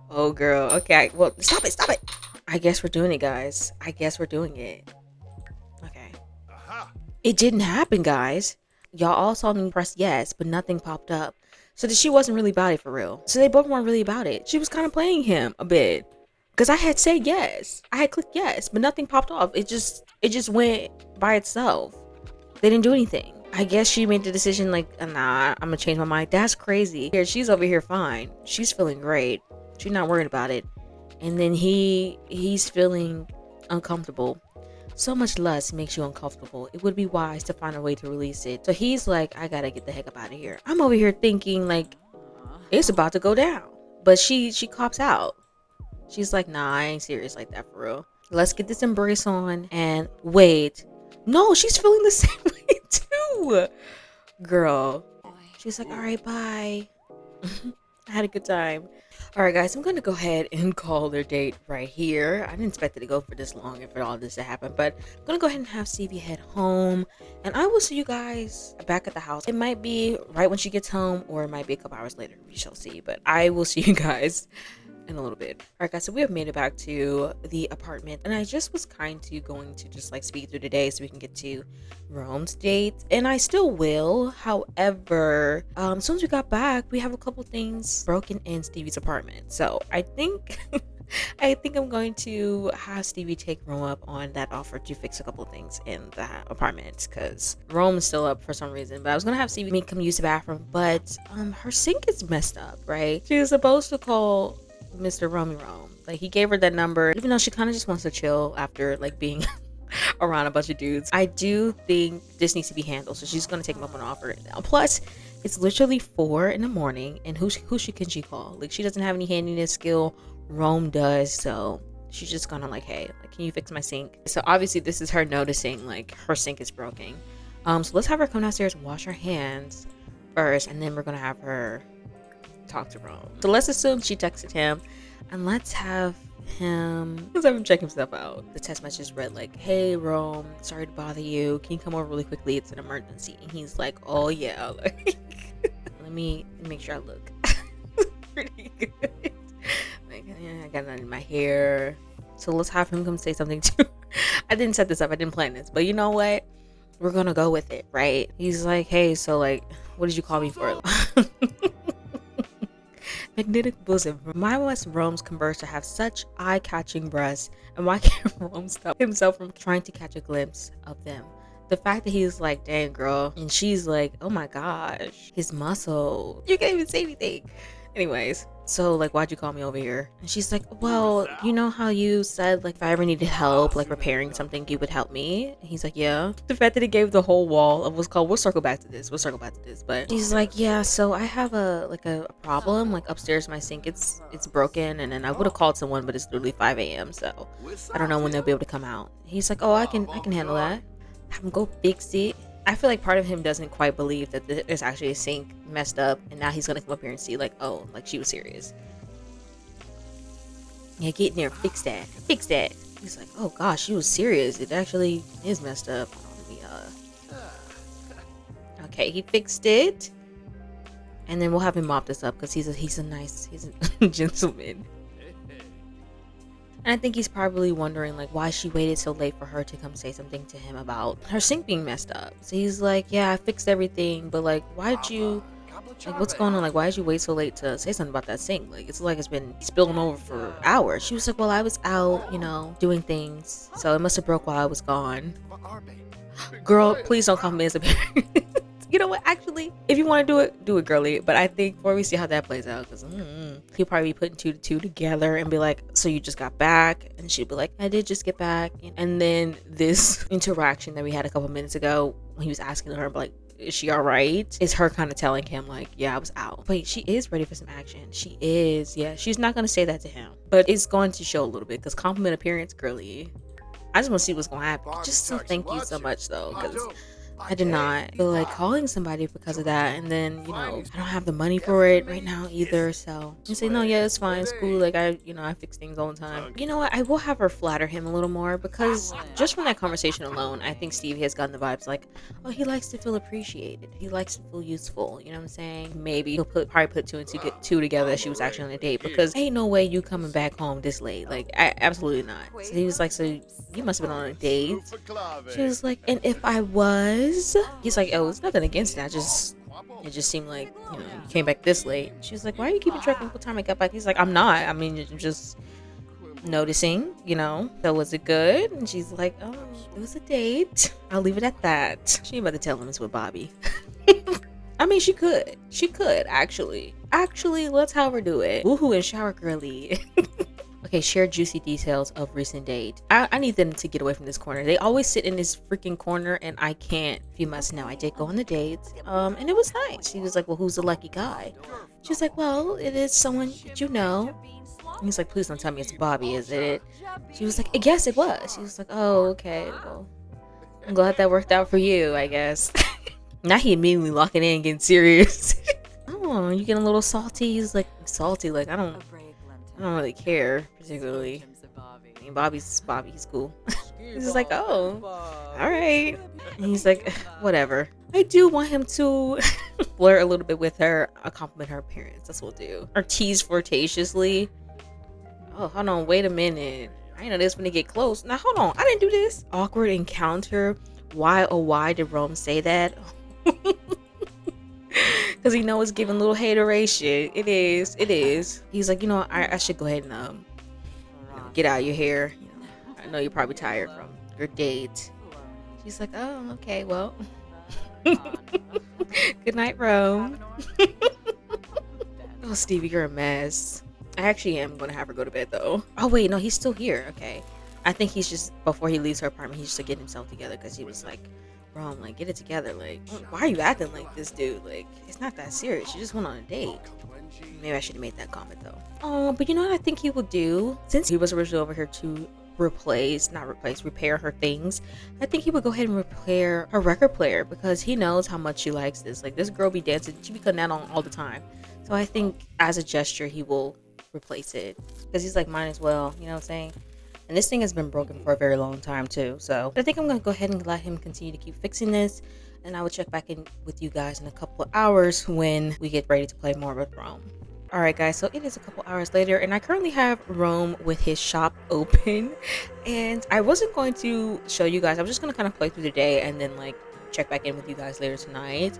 [SPEAKER 2] Oh girl. Okay, well, stop it. I guess we're doing it, guys. Okay. It didn't happen, guys. Y'all all saw me press yes, but nothing popped up. So she wasn't really about it for real. So they both weren't really about it. She was kind of playing him a bit. Because I had said yes. I had clicked yes, but nothing popped off. It just went by itself. They didn't do anything. I guess she made the decision like, nah, I'm gonna change my mind. That's crazy. Here, she's over here fine. She's feeling great. She's not worried about it. And then he's feeling uncomfortable. So much lust makes you uncomfortable. It would be wise to find a way to release it. So he's like, I gotta get the heck up out of here. I'm over here thinking like it's about to go down. But she cops out. She's like, nah, I ain't serious like that for real. Let's get this embrace on. And wait. No, she's feeling the same way too. Girl. She's like, all right, bye. I had a good time. All right, guys, I'm going to go ahead and call their date right here. I didn't expect it to go for this long and for all this to happen, but I'm going to go ahead and have Stevie head home, and I will see you guys back at the house. It might be right when she gets home, or it might be a couple hours later. We shall see, but I will see you guys in a little bit. All right, guys, so we have made it back to the apartment, and I just was going to just like speed through the day so we can get to Rome's date, and I still will. However, as soon as we got back, we have a couple things broken in Stevie's apartment, so I think I'm going to have Stevie take Rome up on that offer to fix a couple things in the apartment, because Rome is still up for some reason. But I was gonna have Stevie come use the bathroom, but her sink is messed up, right? She was supposed to call Mr. Rome. Like, he gave her that number, even though she kind of just wants to chill after like being around a bunch of dudes. I do think this needs to be handled, so she's gonna take him up on an offer. Plus, it's literally 4 in the morning, and who can she call? Like, she doesn't have any handiness skill. Rome does, so she's just gonna like, hey, like, can you fix my sink? So obviously this is her noticing like her sink is broken. So let's have her come downstairs and wash her hands first, and then we're gonna have her talk to Rome. So let's assume she texted him, and let's have him check himself out. The text message read like, hey Rome, sorry to bother you, can you come over really quickly, it's an emergency. And he's like, oh yeah. Like, let me make sure I look pretty good. Like, yeah, I got nothing in my hair. So let's have him come say something too. I didn't set this up, I didn't plan this, but you know what, we're gonna go with it, right? He's like, hey, so like, what did you call me for? Magnetic bosom. Why must Rome's converser have such eye-catching breasts, and why can't Rome stop himself from trying to catch a glimpse of them? The fact that he's like, dang girl, and she's like, oh my gosh, his muscle. You can't even say anything. Anyways, so like, why'd you call me over here? And she's like, well, you know how you said like if I ever needed help like repairing something, you would help me? And he's like, yeah. The fact that he gave the whole wall of what's called, we'll circle back to this, but he's like, yeah, so I have a problem like upstairs. My sink, it's broken, and then I would have called someone, but it's literally 5 a.m, so I don't know when they'll be able to come out. He's like, oh, I can handle that. Have him go fix it. I feel like part of him doesn't quite believe that there's actually a sink messed up, and now he's gonna come up here and see like, oh, like she was serious. Yeah, get in there, fix that. He's like, oh gosh, she was serious. It actually is messed up. Okay, he fixed it, and then we'll have him mop this up because he's a gentleman. And I think he's probably wondering like why she waited so late for her to come say something to him about her sink being messed up. So he's like, yeah, I fixed everything, but like, why'd you, like, what's going on? Like, why did you wait so late to say something about that sink? Like, it's been spilling over for hours. She was like, well, I was out, doing things, so it must have broke while I was gone. Girl, please don't call me as a parent. You know what? Actually, if you want to do it, girly. But I think before we see how that plays out, because he'll probably be putting 2 to 2 together and be like, so you just got back? And she'll be like, I did just get back. And then this interaction that we had a couple minutes ago when he was asking her, like, is she all right? Is her kind of telling him like, yeah, I was out. Wait, she is ready for some action. She is. Yeah, she's not going to say that to him, but it's going to show a little bit because compliment appearance, girly. I just want to see what's going to happen. Just so thank you so much though, because I did not feel like calling somebody because of that, and then I don't have the money for it right now either, so you say, no, yeah, it's fine, it's cool, like I fix things all the time. You know what, I will have her flatter him a little more, because just from that conversation alone, I think Stevie has gotten the vibes like, oh, he likes to feel appreciated, he likes to feel useful, you know what I'm saying? Maybe he'll probably put 2 and 2 together that she was actually on a date, because ain't no way you coming back home this late, like absolutely not. So he was like, so you must have been on a date? She was like, and if I was, he's like, oh, it's nothing against that, it just seemed like you came back this late. She's like, why are you keeping track of what time I got back? He's like, I'm not, I mean, just noticing, you know. So was it good? And she's like, oh, it was a date. I'll leave it at that. She ain't about to tell him it's with Bobby. I mean, she could. She could, actually. Actually, let's have her do it. Woohoo and shower girly. Okay, share juicy details of recent date. I need them to get away from this corner. They always sit in this freaking corner and I can't. If you must know, I did go on the date. And it was nice. He was like, well, who's the lucky guy? She was like, well, it is someone that you know. And he's like, please don't tell me it's Bobby, is it? She was like, yes, it was. She was like, oh, okay. Well, I'm glad that worked out for you, I guess. Now he immediately locking in, getting serious. Oh, you getting a little salty? He's like, salty, like, I don't really care particularly. I mean, Bobby's cool. He's just like, oh, all right. And he's like, whatever. I do want him to flirt a little bit with her, compliment her appearance. That's what we'll do. Or tease flirtatiously. Oh, hold on, wait a minute. I know this when they get close. Now hold on, I didn't do this. Awkward encounter. Why, oh why did Rome say that? Because he know it's giving little hateration. It is. He's like, you know, I should go ahead and get out of your hair. You know, I know you're probably tired from your date. She's like, oh, okay, well. Good night, Rome. Oh, Stevie, you're a mess. I actually am going to have her go to bed, though. Oh, wait, no, he's still here. Okay. I think he's just, before he leaves her apartment, he's just to get himself together because he was like, Rome, like, get it together. Like, why are you acting like this, dude? Like, it's not that serious. You just went on a date. Maybe I should have made that comment, though. Oh, but you know what I think he will do? Since he was originally over here to repair her things, I think he would go ahead and repair her record player because he knows how much she likes this. Like, this girl be dancing. She be cutting that on all the time. So I think as a gesture, he will replace it because he's like, might as well, you know what I'm saying? And this thing has been broken for a very long time too. So I think I'm going to go ahead and let him continue to keep fixing this. And I will check back in with you guys in a couple of hours when we get ready to play more with Rome. All right, guys. So it is a couple hours later and I currently have Rome with his shop open. And I wasn't going to show you guys. I was just going to kind of play through the day and then like check back in with you guys later tonight.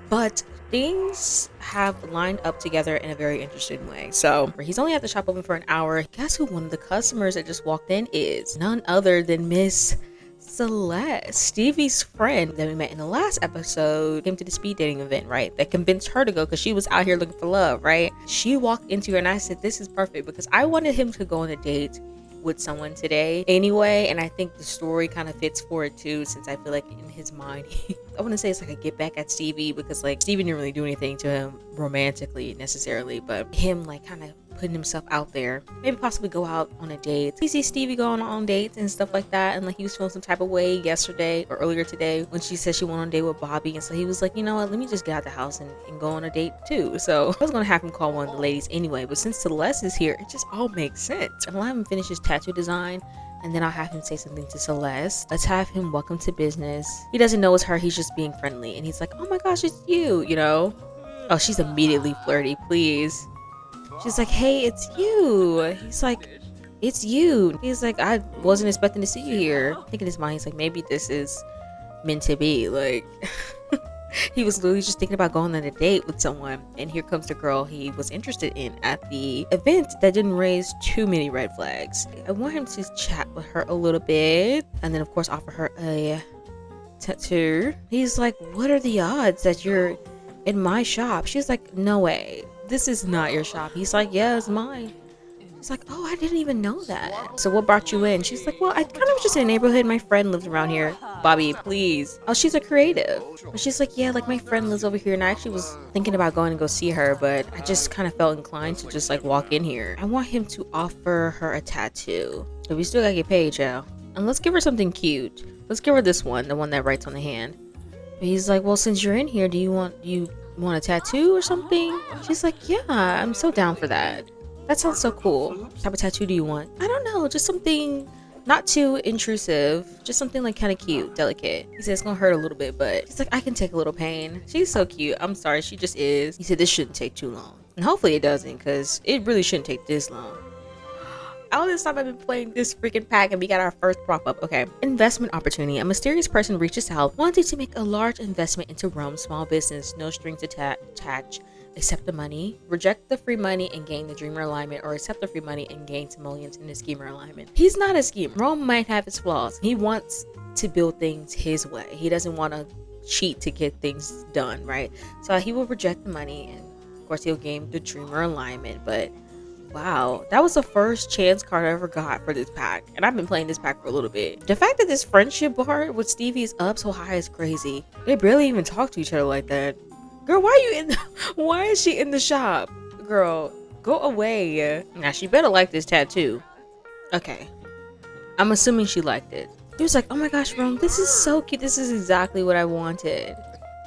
[SPEAKER 2] But things have lined up together in a very interesting way. So he's only had the shop open for an hour. Guess who one of the customers that just walked in is? None other than Miss Celeste, Stevie's friend that we met in the last episode. Came to the speed dating event, right? That convinced her to go because she was out here looking for love, right? She walked into her and I said, this is perfect because I wanted him to go on a date with someone today anyway, and I think the story kind of fits for it too, since I feel like in his mind I wouldn't say it's like a get back at Stevie because like Stevie didn't really do anything to him romantically necessarily, but him like kind of putting himself out there, maybe possibly go out on a date. We see Stevie going on dates and stuff like that, and like he was feeling some type of way yesterday or earlier today when she said she went on a date with Bobby, and so he was like, you know what, let me just get out the house and go on a date too. So I was gonna have him call one of the ladies anyway, but since Celeste is here, it just all makes sense. I'll have him finish his tattoo design and then I'll have him say something to Celeste. Let's have him welcome to business. He doesn't know it's her, he's just being friendly, and he's like, oh my gosh, it's you, you know. Oh, she's immediately flirty, please. She's like, hey, it's you. He's like, it's you. He's like, I wasn't expecting to see you here. I think in his mind, he's like, maybe this is meant to be. Like, he was literally just thinking about going on a date with someone. And here comes the girl he was interested in at the event that didn't raise too many red flags. I want him to chat with her a little bit. And then, of course, offer her a tattoo. He's like, what are the odds that you're in my shop? She's like, no way. This is not your shop. He's like, yeah, it's mine. She's like, oh, I didn't even know that. So what brought you in? She's like, well, I kind of was just in a neighborhood. My friend lives around here. Bobby, please. Oh, she's a creative. And she's like, yeah, like my friend lives over here. And I actually was thinking about going to go see her, but I just kind of felt inclined to just like walk in here. I want him to offer her a tattoo. So we still gotta get paid, y'all. And let's give her something cute. Let's give her this one, the one that writes on the hand. But he's like, well, since you're in here, do you want a tattoo or something? She's like, yeah, I'm so down for that. That sounds so cool. What type of tattoo do you want? I don't know, just something not too intrusive, just something like kind of cute, delicate. He said it's gonna hurt a little bit, but he's like, I can take a little pain. She's so cute. I'm sorry, she just is. He said this shouldn't take too long, and hopefully it doesn't, because it really shouldn't take this long. All this time I've been playing this freaking pack and we got our first prop up. Okay. Investment opportunity. A mysterious person reaches out wanting to make a large investment into Rome's small business. No strings attached. accept the money, reject the free money and gain the dreamer alignment, or accept the free money and gain simoleons in the schemer alignment. He's not a schemer. Rome might have his flaws. He wants to build things his way. He doesn't want to cheat to get things done, right? So he will reject the money, and of course he'll gain the dreamer alignment. But wow, that was the first chance card I ever got for this pack, and I've been playing this pack for a little bit. The fact that this friendship bar with Stevie is up so high is crazy. They barely even talk to each other like that. Girl, why is she in the shop? Girl, go away. Now she better like this tattoo. Okay, I'm assuming she liked it. He was like, oh my gosh, Rome, this is so cute. This is exactly what I wanted.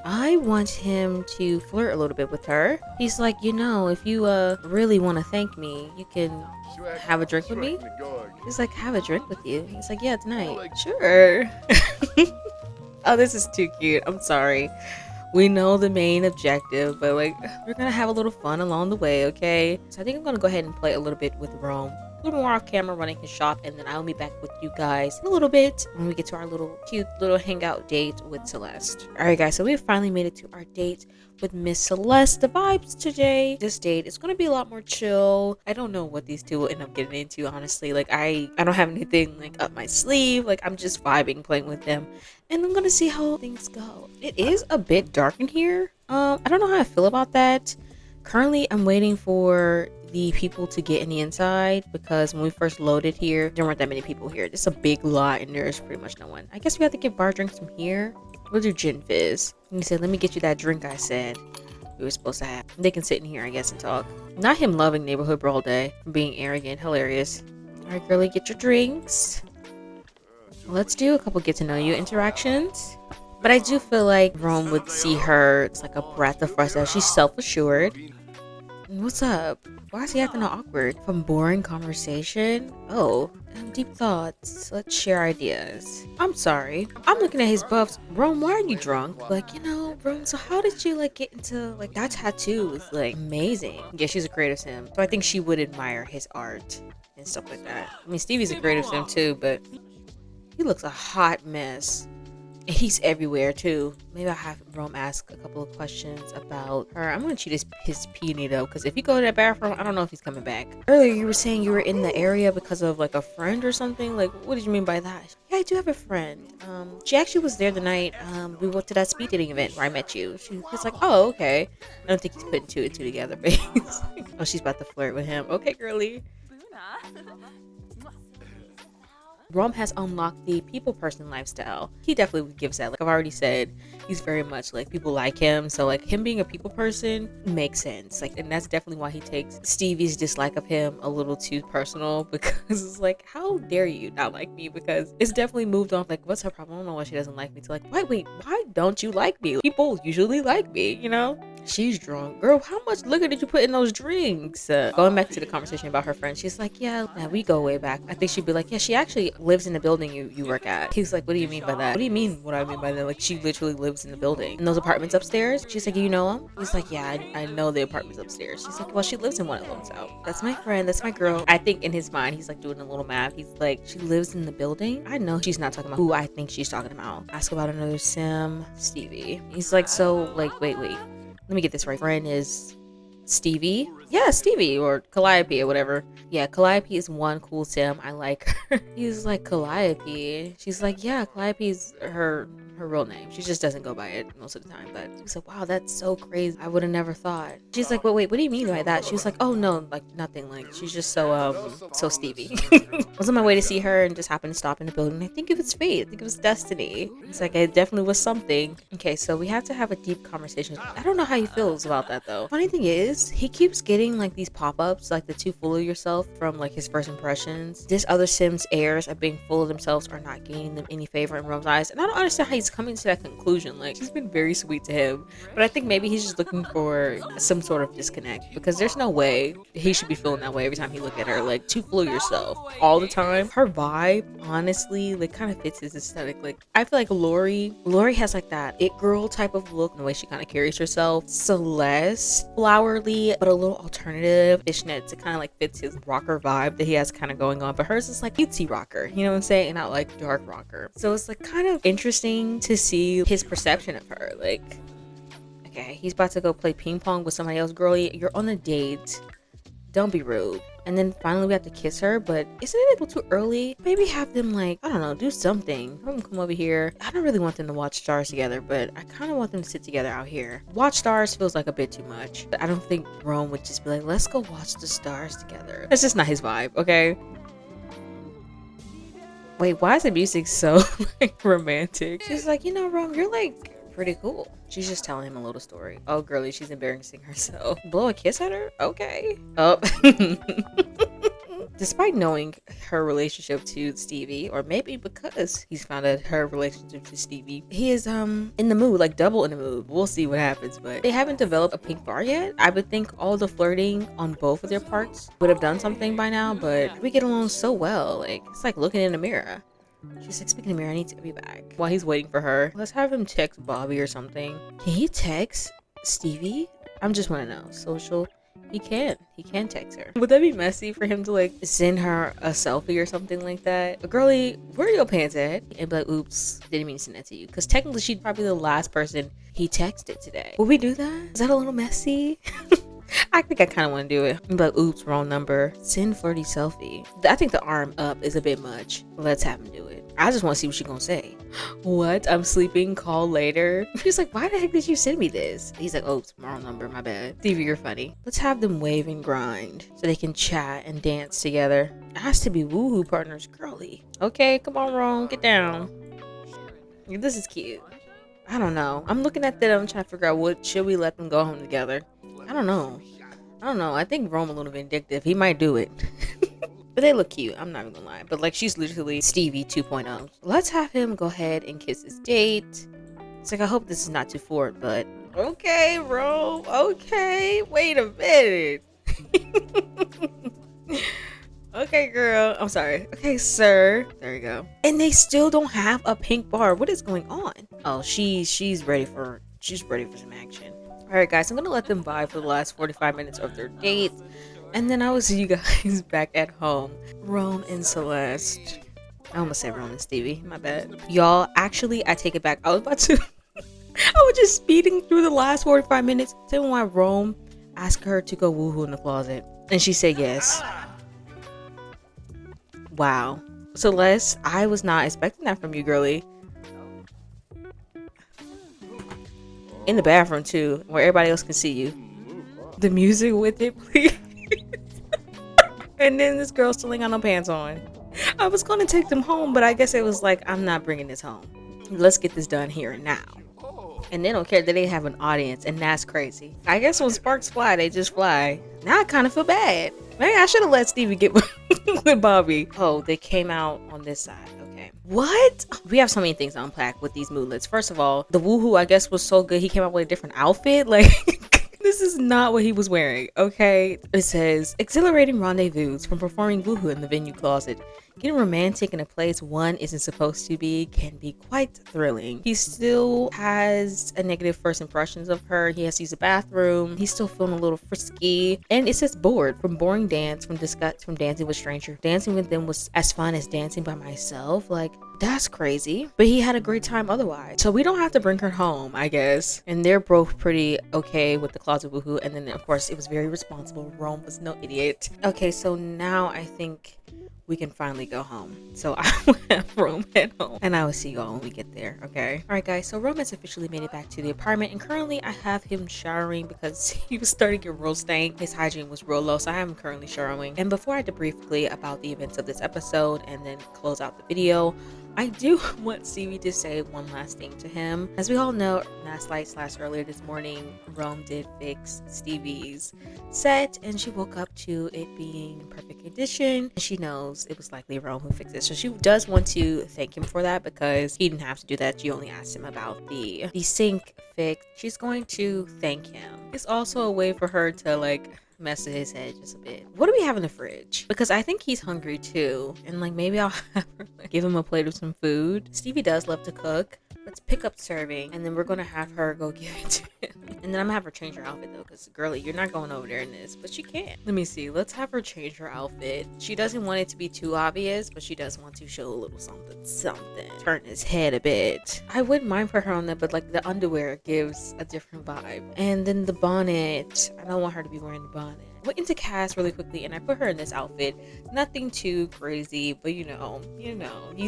[SPEAKER 2] I want him to flirt a little bit with her. He's like, you know, if you really want to thank me, you can have a drink with me. He's like, have a drink with you. He's like, yeah, tonight. Sure. Oh, this is too cute. I'm sorry. We know the main objective, but like, we're gonna have a little fun along the way, okay? So I think I'm gonna go ahead and play a little bit with Rome. A little more off camera running his shop, and then I'll be back with you guys in a little bit when we get to our little cute little hangout date with Celeste. Alright guys, so we have finally made it to our date with Miss Celeste. The vibes today, this date is going to be a lot more chill. I don't know what these two will end up getting into, honestly. Like I don't have anything like up my sleeve. Like I'm just vibing, playing with them, and I'm gonna see how things go. It is a bit dark in here. I don't know how I feel about that. Currently I'm waiting for the people to get in the inside, because when we first loaded here, there weren't that many people here. It's a big lot and there's pretty much no one. I guess we have to get bar drinks from here. We'll do gin fizz. And he said, let me get you that drink I said we were supposed to have. They can sit in here, I guess, and talk. Not him loving neighborhood brawl day, being arrogant, hilarious. All right, girlie, get your drinks. Let's do a couple get to know you interactions. But I do feel like Rome would see her as like a breath of fresh air. She's self-assured. What's up? Why is he acting all awkward? From boring conversation? Oh, deep thoughts. Let's share ideas. I'm sorry. I'm looking at his buffs. Rome, why are you drunk? Like, you know, Rome, so how did you like get into like that tattoo is like amazing. Yeah, she's a creative sim. So I think she would admire his art and stuff like that. I mean, Stevie's a creative sim too, but he looks a hot mess. And he's everywhere too. Maybe I'll have Rome ask a couple of questions about her. I'm gonna cheat his peony though, because if you go to that bathroom, I don't know if he's coming back. Earlier you were saying you were in the area because of like a friend or something. Like, what did you mean by that? Yeah, I do have a friend. She actually was there the night we went to that speed dating event where I met you. She was like, oh, okay. I don't think he's putting two and two together, but oh, she's about to flirt with him. Okay, girly. Rome has unlocked the people person lifestyle. He definitely gives that. Like I've already said, he's very much like people like him. So like him being a people person makes sense. Like, and that's definitely why he takes Stevie's dislike of him a little too personal, because it's like, how dare you not like me? Because it's definitely moved on. Like, what's her problem? I don't know why she doesn't like me. To like, wait, why don't you like me? People usually like me, you know? She's drunk. Girl, how much liquor did you put in those drinks? Going back to the conversation about her friend, she's like, yeah, we go way back. I think she'd be like, yeah, she actually lives in the building you work at. He's like, what do you mean by that? What do you mean what I mean by that? Like, she literally lives in the building. In those apartments upstairs? She's like, you know him? He's like, yeah, I know the apartments upstairs. She's like, well, she lives in one of them, so that's my friend, that's my girl. I think in his mind, he's like doing a little math. He's like, she lives in the building? I know she's not talking about who I think she's talking about. Ask about another sim, Stevie. He's like, so, like, wait. Let me get this right. Friend is Stevie? Yeah, Stevie, or Calliope or whatever. Yeah, Calliope is one cool sim. I like her. He's like, Calliope? She's like, yeah, Calliope's her real name. She just doesn't go by it most of the time. But he's like, wow, that's so crazy. I would have never thought. She's like, wait, what do you mean by that? She was like, oh no, like nothing. Like she's just so Stevie. I was on my way to see her and just happened to stop in the building. I think it was fate. I think it was destiny. It's like, it definitely was something. Okay, so we have to have a deep conversation. I don't know how he feels about that though. Funny thing is, he keeps getting like these pop-ups, like the too full of yourself from like his first impressions. This other Sims heirs are being full of themselves or not gaining them any favor in Rome's eyes. And I don't understand how he's coming to that conclusion. Like, she's been very sweet to him, but I think maybe he's just looking for some sort of disconnect, because there's no way he should be feeling that way every time he look at her. Like, too full of yourself all the time. Her vibe, honestly, like kind of fits his aesthetic. Like, I feel like Lori has like that it girl type of look, the way she kind of carries herself. Celeste, flowery but a little alternative, fishnets. It kind of like fits his rocker vibe that he has kind of going on, but hers is like cutesy rocker, you know what I'm saying, and not like dark rocker. So it's like kind of interesting to see his perception of her. Like, Okay, he's about to go play ping pong with somebody else. Girlie, you're on a date. Don't be rude. And then finally we have to kiss her, but isn't it a little too early? Maybe have them, like, I don't know, do something. Have them come over here. I don't really want them to watch stars together, but I kind of want them to sit together out here. Watch stars feels like a bit too much. But I don't think Rome would just be like, let's go watch the stars together. That's just not his vibe, okay? Wait, why is the music so like romantic? She's like, you know, Rome, you're like pretty cool. She's just telling him a little story. Oh, girlie, she's embarrassing herself. Blow a kiss at her? Okay. Oh. Despite knowing her relationship to Stevie, or maybe because he's found out her relationship to Stevie, he is in the mood, like double in the mood. We'll see what happens, but they haven't developed a pink bar yet. I would think all the flirting on both of their parts would have done something by now, but we get along so well. Like, it's like looking in the mirror. She's like, speaking of mirror, I need to be back. While he's waiting for her, let's have him text Bobby or something. Can he text Stevie? I'm just want to know. Social. He can text her. Would that be messy for him to like send her a selfie or something like that? Girlie, where are your pants at? And be like, oops, didn't mean to send that to you. Because technically she's probably the last person he texted today. Will we do that? Is that a little messy? I think I kind of want to do it. Be like, oops, wrong number. Send flirty selfie. I think the arm up is a bit much. Let's have him do it. I just want to see what she's gonna say. What? I'm sleeping. Call later. She's like, why the heck did you send me this? He's like, oops, wrong number. My bad. Stevie, you're funny. Let's have them wave and grind so they can chat and dance together. It has to be woohoo partners, girlie. Okay, come on, Ron, get down. This is cute. I don't know. I'm looking at them. I'm trying to figure out what should we let them go home together. I don't know. I think Rome a little vindictive. He might do it. But they look cute. I'm not even gonna lie. But like, she's literally Stevie 2.0. Let's have him go ahead and kiss his date. It's like, I hope this is not too forward, but okay, Rome. Okay, wait a minute. Okay, girl. I'm sorry. Okay, sir. There you go. And they still don't have a pink bar. What is going on? Oh, she's ready for some action. All right, guys, I'm gonna let them vibe for the last 45 minutes of their date, and then I will see you guys back at home. Rome and Celeste. I almost said Rome and Stevie. My bad, y'all. Actually, I take it back. I was just speeding through the last 45 minutes. Tell me why Rome asked her to go woohoo in the closet, and she said yes. Wow, Celeste, I was not expecting that from you, girlie. In the bathroom too, where everybody else can see you. The music with it, please. And then this girl still ain't got no pants on. I was gonna take them home, but I guess it was like, I'm not bringing this home. Let's get this done here and now. And they don't care that they have an audience, and that's crazy. I guess when sparks fly, they just fly. Now I kind of feel bad. Maybe I should have let Stevie get with Bobby. Oh, they came out on this side. What? We have so many things to unpack with these moodlets. First of all, the woohoo, I guess, was so good. He came out with a different outfit. Like, this is not what he was wearing, okay? It says, exhilarating rendezvous from performing woohoo in the venue closet. Getting romantic in a place one isn't supposed to be can be quite thrilling. He still has a negative first impressions of her. He has to use the bathroom. He's still feeling a little frisky. And it says bored from boring dance, from disgust, from dancing with strangers. Dancing with them was as fun as dancing by myself. Like, that's crazy. But he had a great time otherwise. So we don't have to bring her home, I guess. And they're both pretty okay with the closet woohoo. And then, of course, it was very responsible. Rome was no idiot. Okay, so now I think we can finally go home. So I will have Rome head home, and I will see y'all when we get there, okay? All right, guys, so Rome has officially made it back to the apartment, and currently I have him showering because he was starting to get real stank. His hygiene was real low, so I have him currently showering. And before I debrief quickly about the events of this episode and then close out the video, I do want Stevie to say one last thing to him. As we all know, last night / earlier this morning, Rome did fix Stevie's set, and she woke up to it being perfect condition. She knows it was likely Rome who fixed it, so she does want to thank him for that because he didn't have to do that. She only asked him about the sink fix. She's going to thank him. It's also a way for her to like mess with his head just a bit. What do we have in the fridge? Because I think he's hungry too, and like maybe I'll have her, like, give him a plate of some food. Stevie does love to cook. let's pick up serving, and then we're gonna have her go give it to him. And then I'm gonna have her change her outfit though, because girly, you're not going over there in this, but she can. Let me see. Let's have her change her outfit. She doesn't want it to be too obvious, but she does want to show a little something. Turn his head a bit. I wouldn't mind for her on that, but like the underwear gives a different vibe. And then the bonnet. I don't want her to be wearing the bonnet. I went into cast really quickly and I put her in this outfit. Nothing too crazy, but you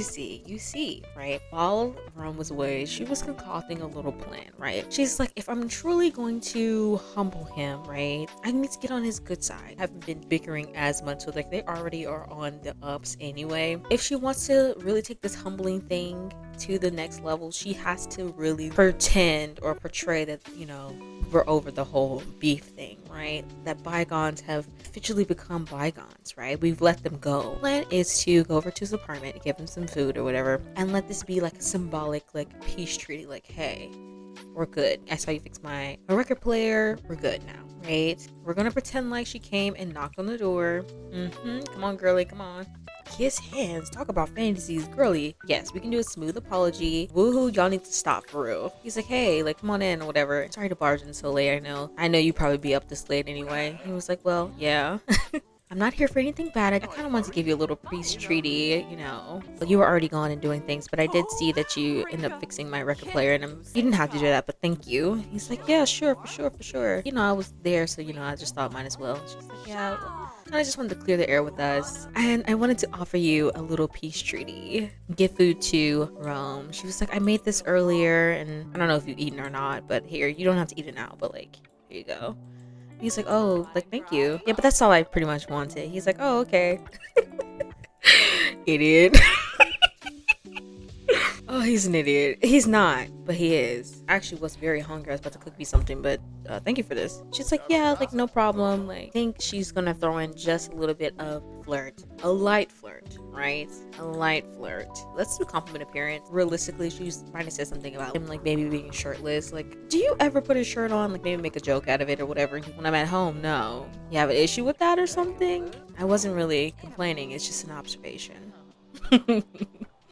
[SPEAKER 2] see, right? While Rome was away, she was concocting a little plan, right? She's like, if I'm truly going to humble him, right, I need to get on his good side. I haven't been bickering as much, so like they already are on the ups anyway. If she wants to really take this humbling thing to the next level, she has to really pretend or portray that, we're over the whole beef thing, right? That bygones have officially become bygones, right? We've let them go. The plan is to go over to his apartment, give him some food or whatever, and let this be like a symbolic, like, peace treaty. Like, hey, we're good. I saw you fix my record player. We're good now, right? We're gonna pretend like she came and knocked on the door. Come on, girly, come on. Kiss hands. Talk about fantasies, girly. Yes, we can do a smooth apology. Woohoo, y'all need to stop for real. He's like, hey, like, come on in or whatever. Sorry to barge in so late. I know you probably be up this late anyway. He was like, well, yeah. I'm not here for anything bad. I kind of wanted to give you a little peace treaty, But you were already gone and doing things, but I did see that you ended up fixing my record player, and you didn't have to do that, but thank you. He's like, yeah, sure, for sure. I was there, so, I just thought might as well. She's like, yeah, I just wanted to clear the air with us, and I wanted to offer you a little peace treaty. Give food to Rome. She was like, I made this earlier, and I don't know if you've eaten or not, but here, you don't have to eat it now, but like, here you go. He's like, oh, like, thank you. Yeah, but that's all I pretty much wanted. He's like, oh, okay. Idiot. Oh, he's an idiot. He's not, but he is. I actually was very hungry. I was about to cook me something, but thank you for this. She's like, yeah, like, no problem. Like, I think she's gonna throw in just a little bit of flirt. A light flirt, right? A light flirt. Let's do compliment appearance. Realistically, she's trying to say something about him, like, maybe being shirtless. Like, do you ever put a shirt on? Like, maybe make a joke out of it or whatever. When I'm at home, no. You have an issue with that or something? I wasn't really complaining. It's just an observation.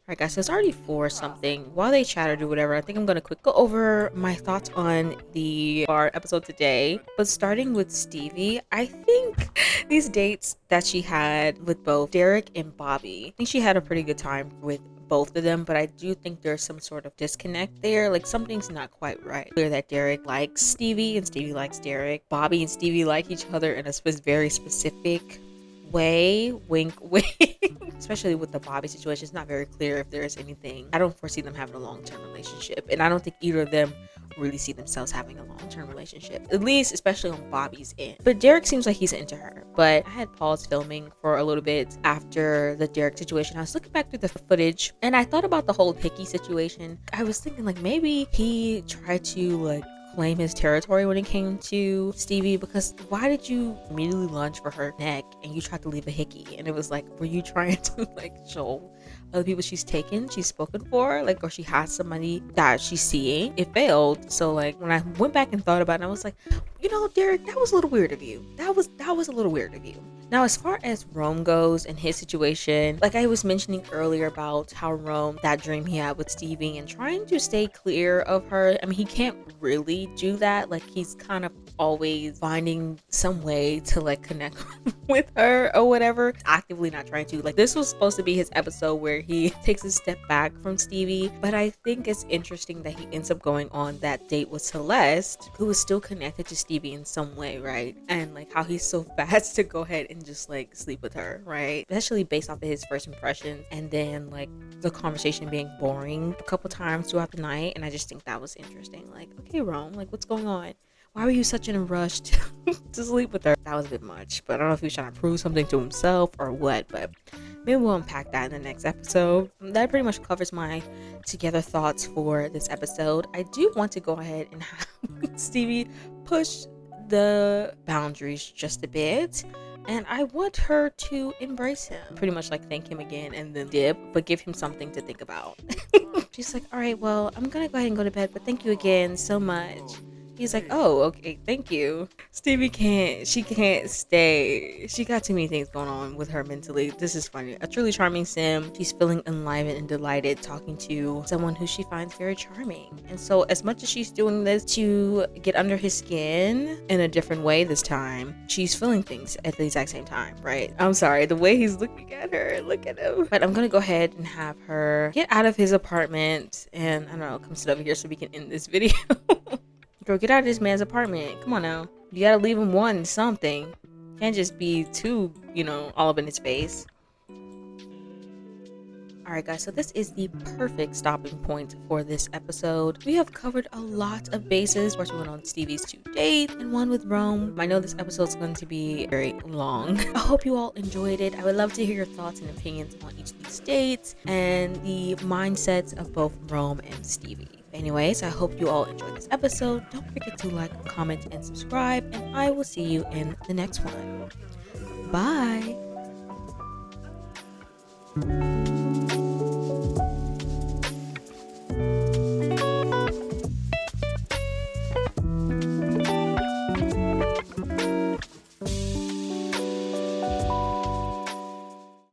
[SPEAKER 2] Alright guys, so it's already 4 something. While they chat or do whatever, I think I'm gonna quick go over my thoughts on the bar episode today. But starting with Stevie, I think these dates that she had with both Derrick and Bobby, I think she had a pretty good time with both of them, but I do think there's some sort of disconnect there. Like, something's not quite right. Clear that Derrick likes Stevie and Stevie likes Derrick. Bobby and Stevie like each other in a very specific way. Wink wink. Especially with the Bobby situation, it's not very clear if there is anything. I don't foresee them having a long-term relationship, and I don't think either of them really see themselves having a long-term relationship, at least especially on Bobby's end. But Derrick seems like he's into her. But I had paused filming for a little bit after the Derrick situation. I was looking back through the footage and I thought about the whole Hickey situation. I was thinking, like, maybe he tried to, like, claim his territory when it came to Stevie, because why did you immediately lunge for her neck and you tried to leave a hickey? And it was like, were you trying to, like, show other people she's spoken for, like, or she has somebody that she's seeing? It failed. So, like, when I went back and thought about it, I was like, Derrick, that was a little weird of you. That was a little weird of you. Now, as far as Rome goes and his situation, like I was mentioning earlier about how Rome, that dream he had with Stevie and trying to stay clear of her, I mean, he can't really do that. Like, he's kind of always finding some way to, like, connect with her or whatever, actively not trying to. Like, this was supposed to be his episode where he takes a step back from Stevie, but I think it's interesting that he ends up going on that date with Celeste, who is still connected to Stevie in some way, right? And, like, how he's so fast to go ahead and just, like, sleep with her, right? Especially based off of his first impressions, and then, like, the conversation being boring a couple times throughout the night. And I just think that was interesting. Like, okay, Rome, like, what's going on? Why were you such in a rush to sleep with her? That was a bit much, but I don't know if he was trying to prove something to himself or what, but maybe we'll unpack that in the next episode. That pretty much covers my together thoughts for this episode. I do want to go ahead and have Stevie push the boundaries just a bit, and I want her to embrace him, pretty much like thank him again and then dip, but give him something to think about. She's like, all right, well, I'm gonna go ahead and go to bed, but thank you again so much. He's like, oh, okay, thank you. Stevie she can't stay. She got too many things going on with her mentally. This is funny. A truly charming sim. She's feeling enlivened and delighted talking to someone who she finds very charming. And so as much as she's doing this to get under his skin in a different way this time, she's feeling things at the exact same time, right? I'm sorry, the way he's looking at her, look at him. But I'm gonna go ahead and have her get out of his apartment and, I don't know, come sit over here so we can end this video. Girl, get out of this man's apartment. Come on now. You gotta leave him wanting something. Can't just be too, all up in his face. Alright guys, so this is the perfect stopping point for this episode. We have covered a lot of bases. First we went on Stevie's 2 dates and one with Rome. I know this episode is going to be very long. I hope you all enjoyed it. I would love to hear your thoughts and opinions on each of these dates and the mindsets of both Rome and Stevie. Anyways, I hope you all enjoyed this episode. Don't forget to like, comment, and subscribe, and I will see you in the next one. Bye!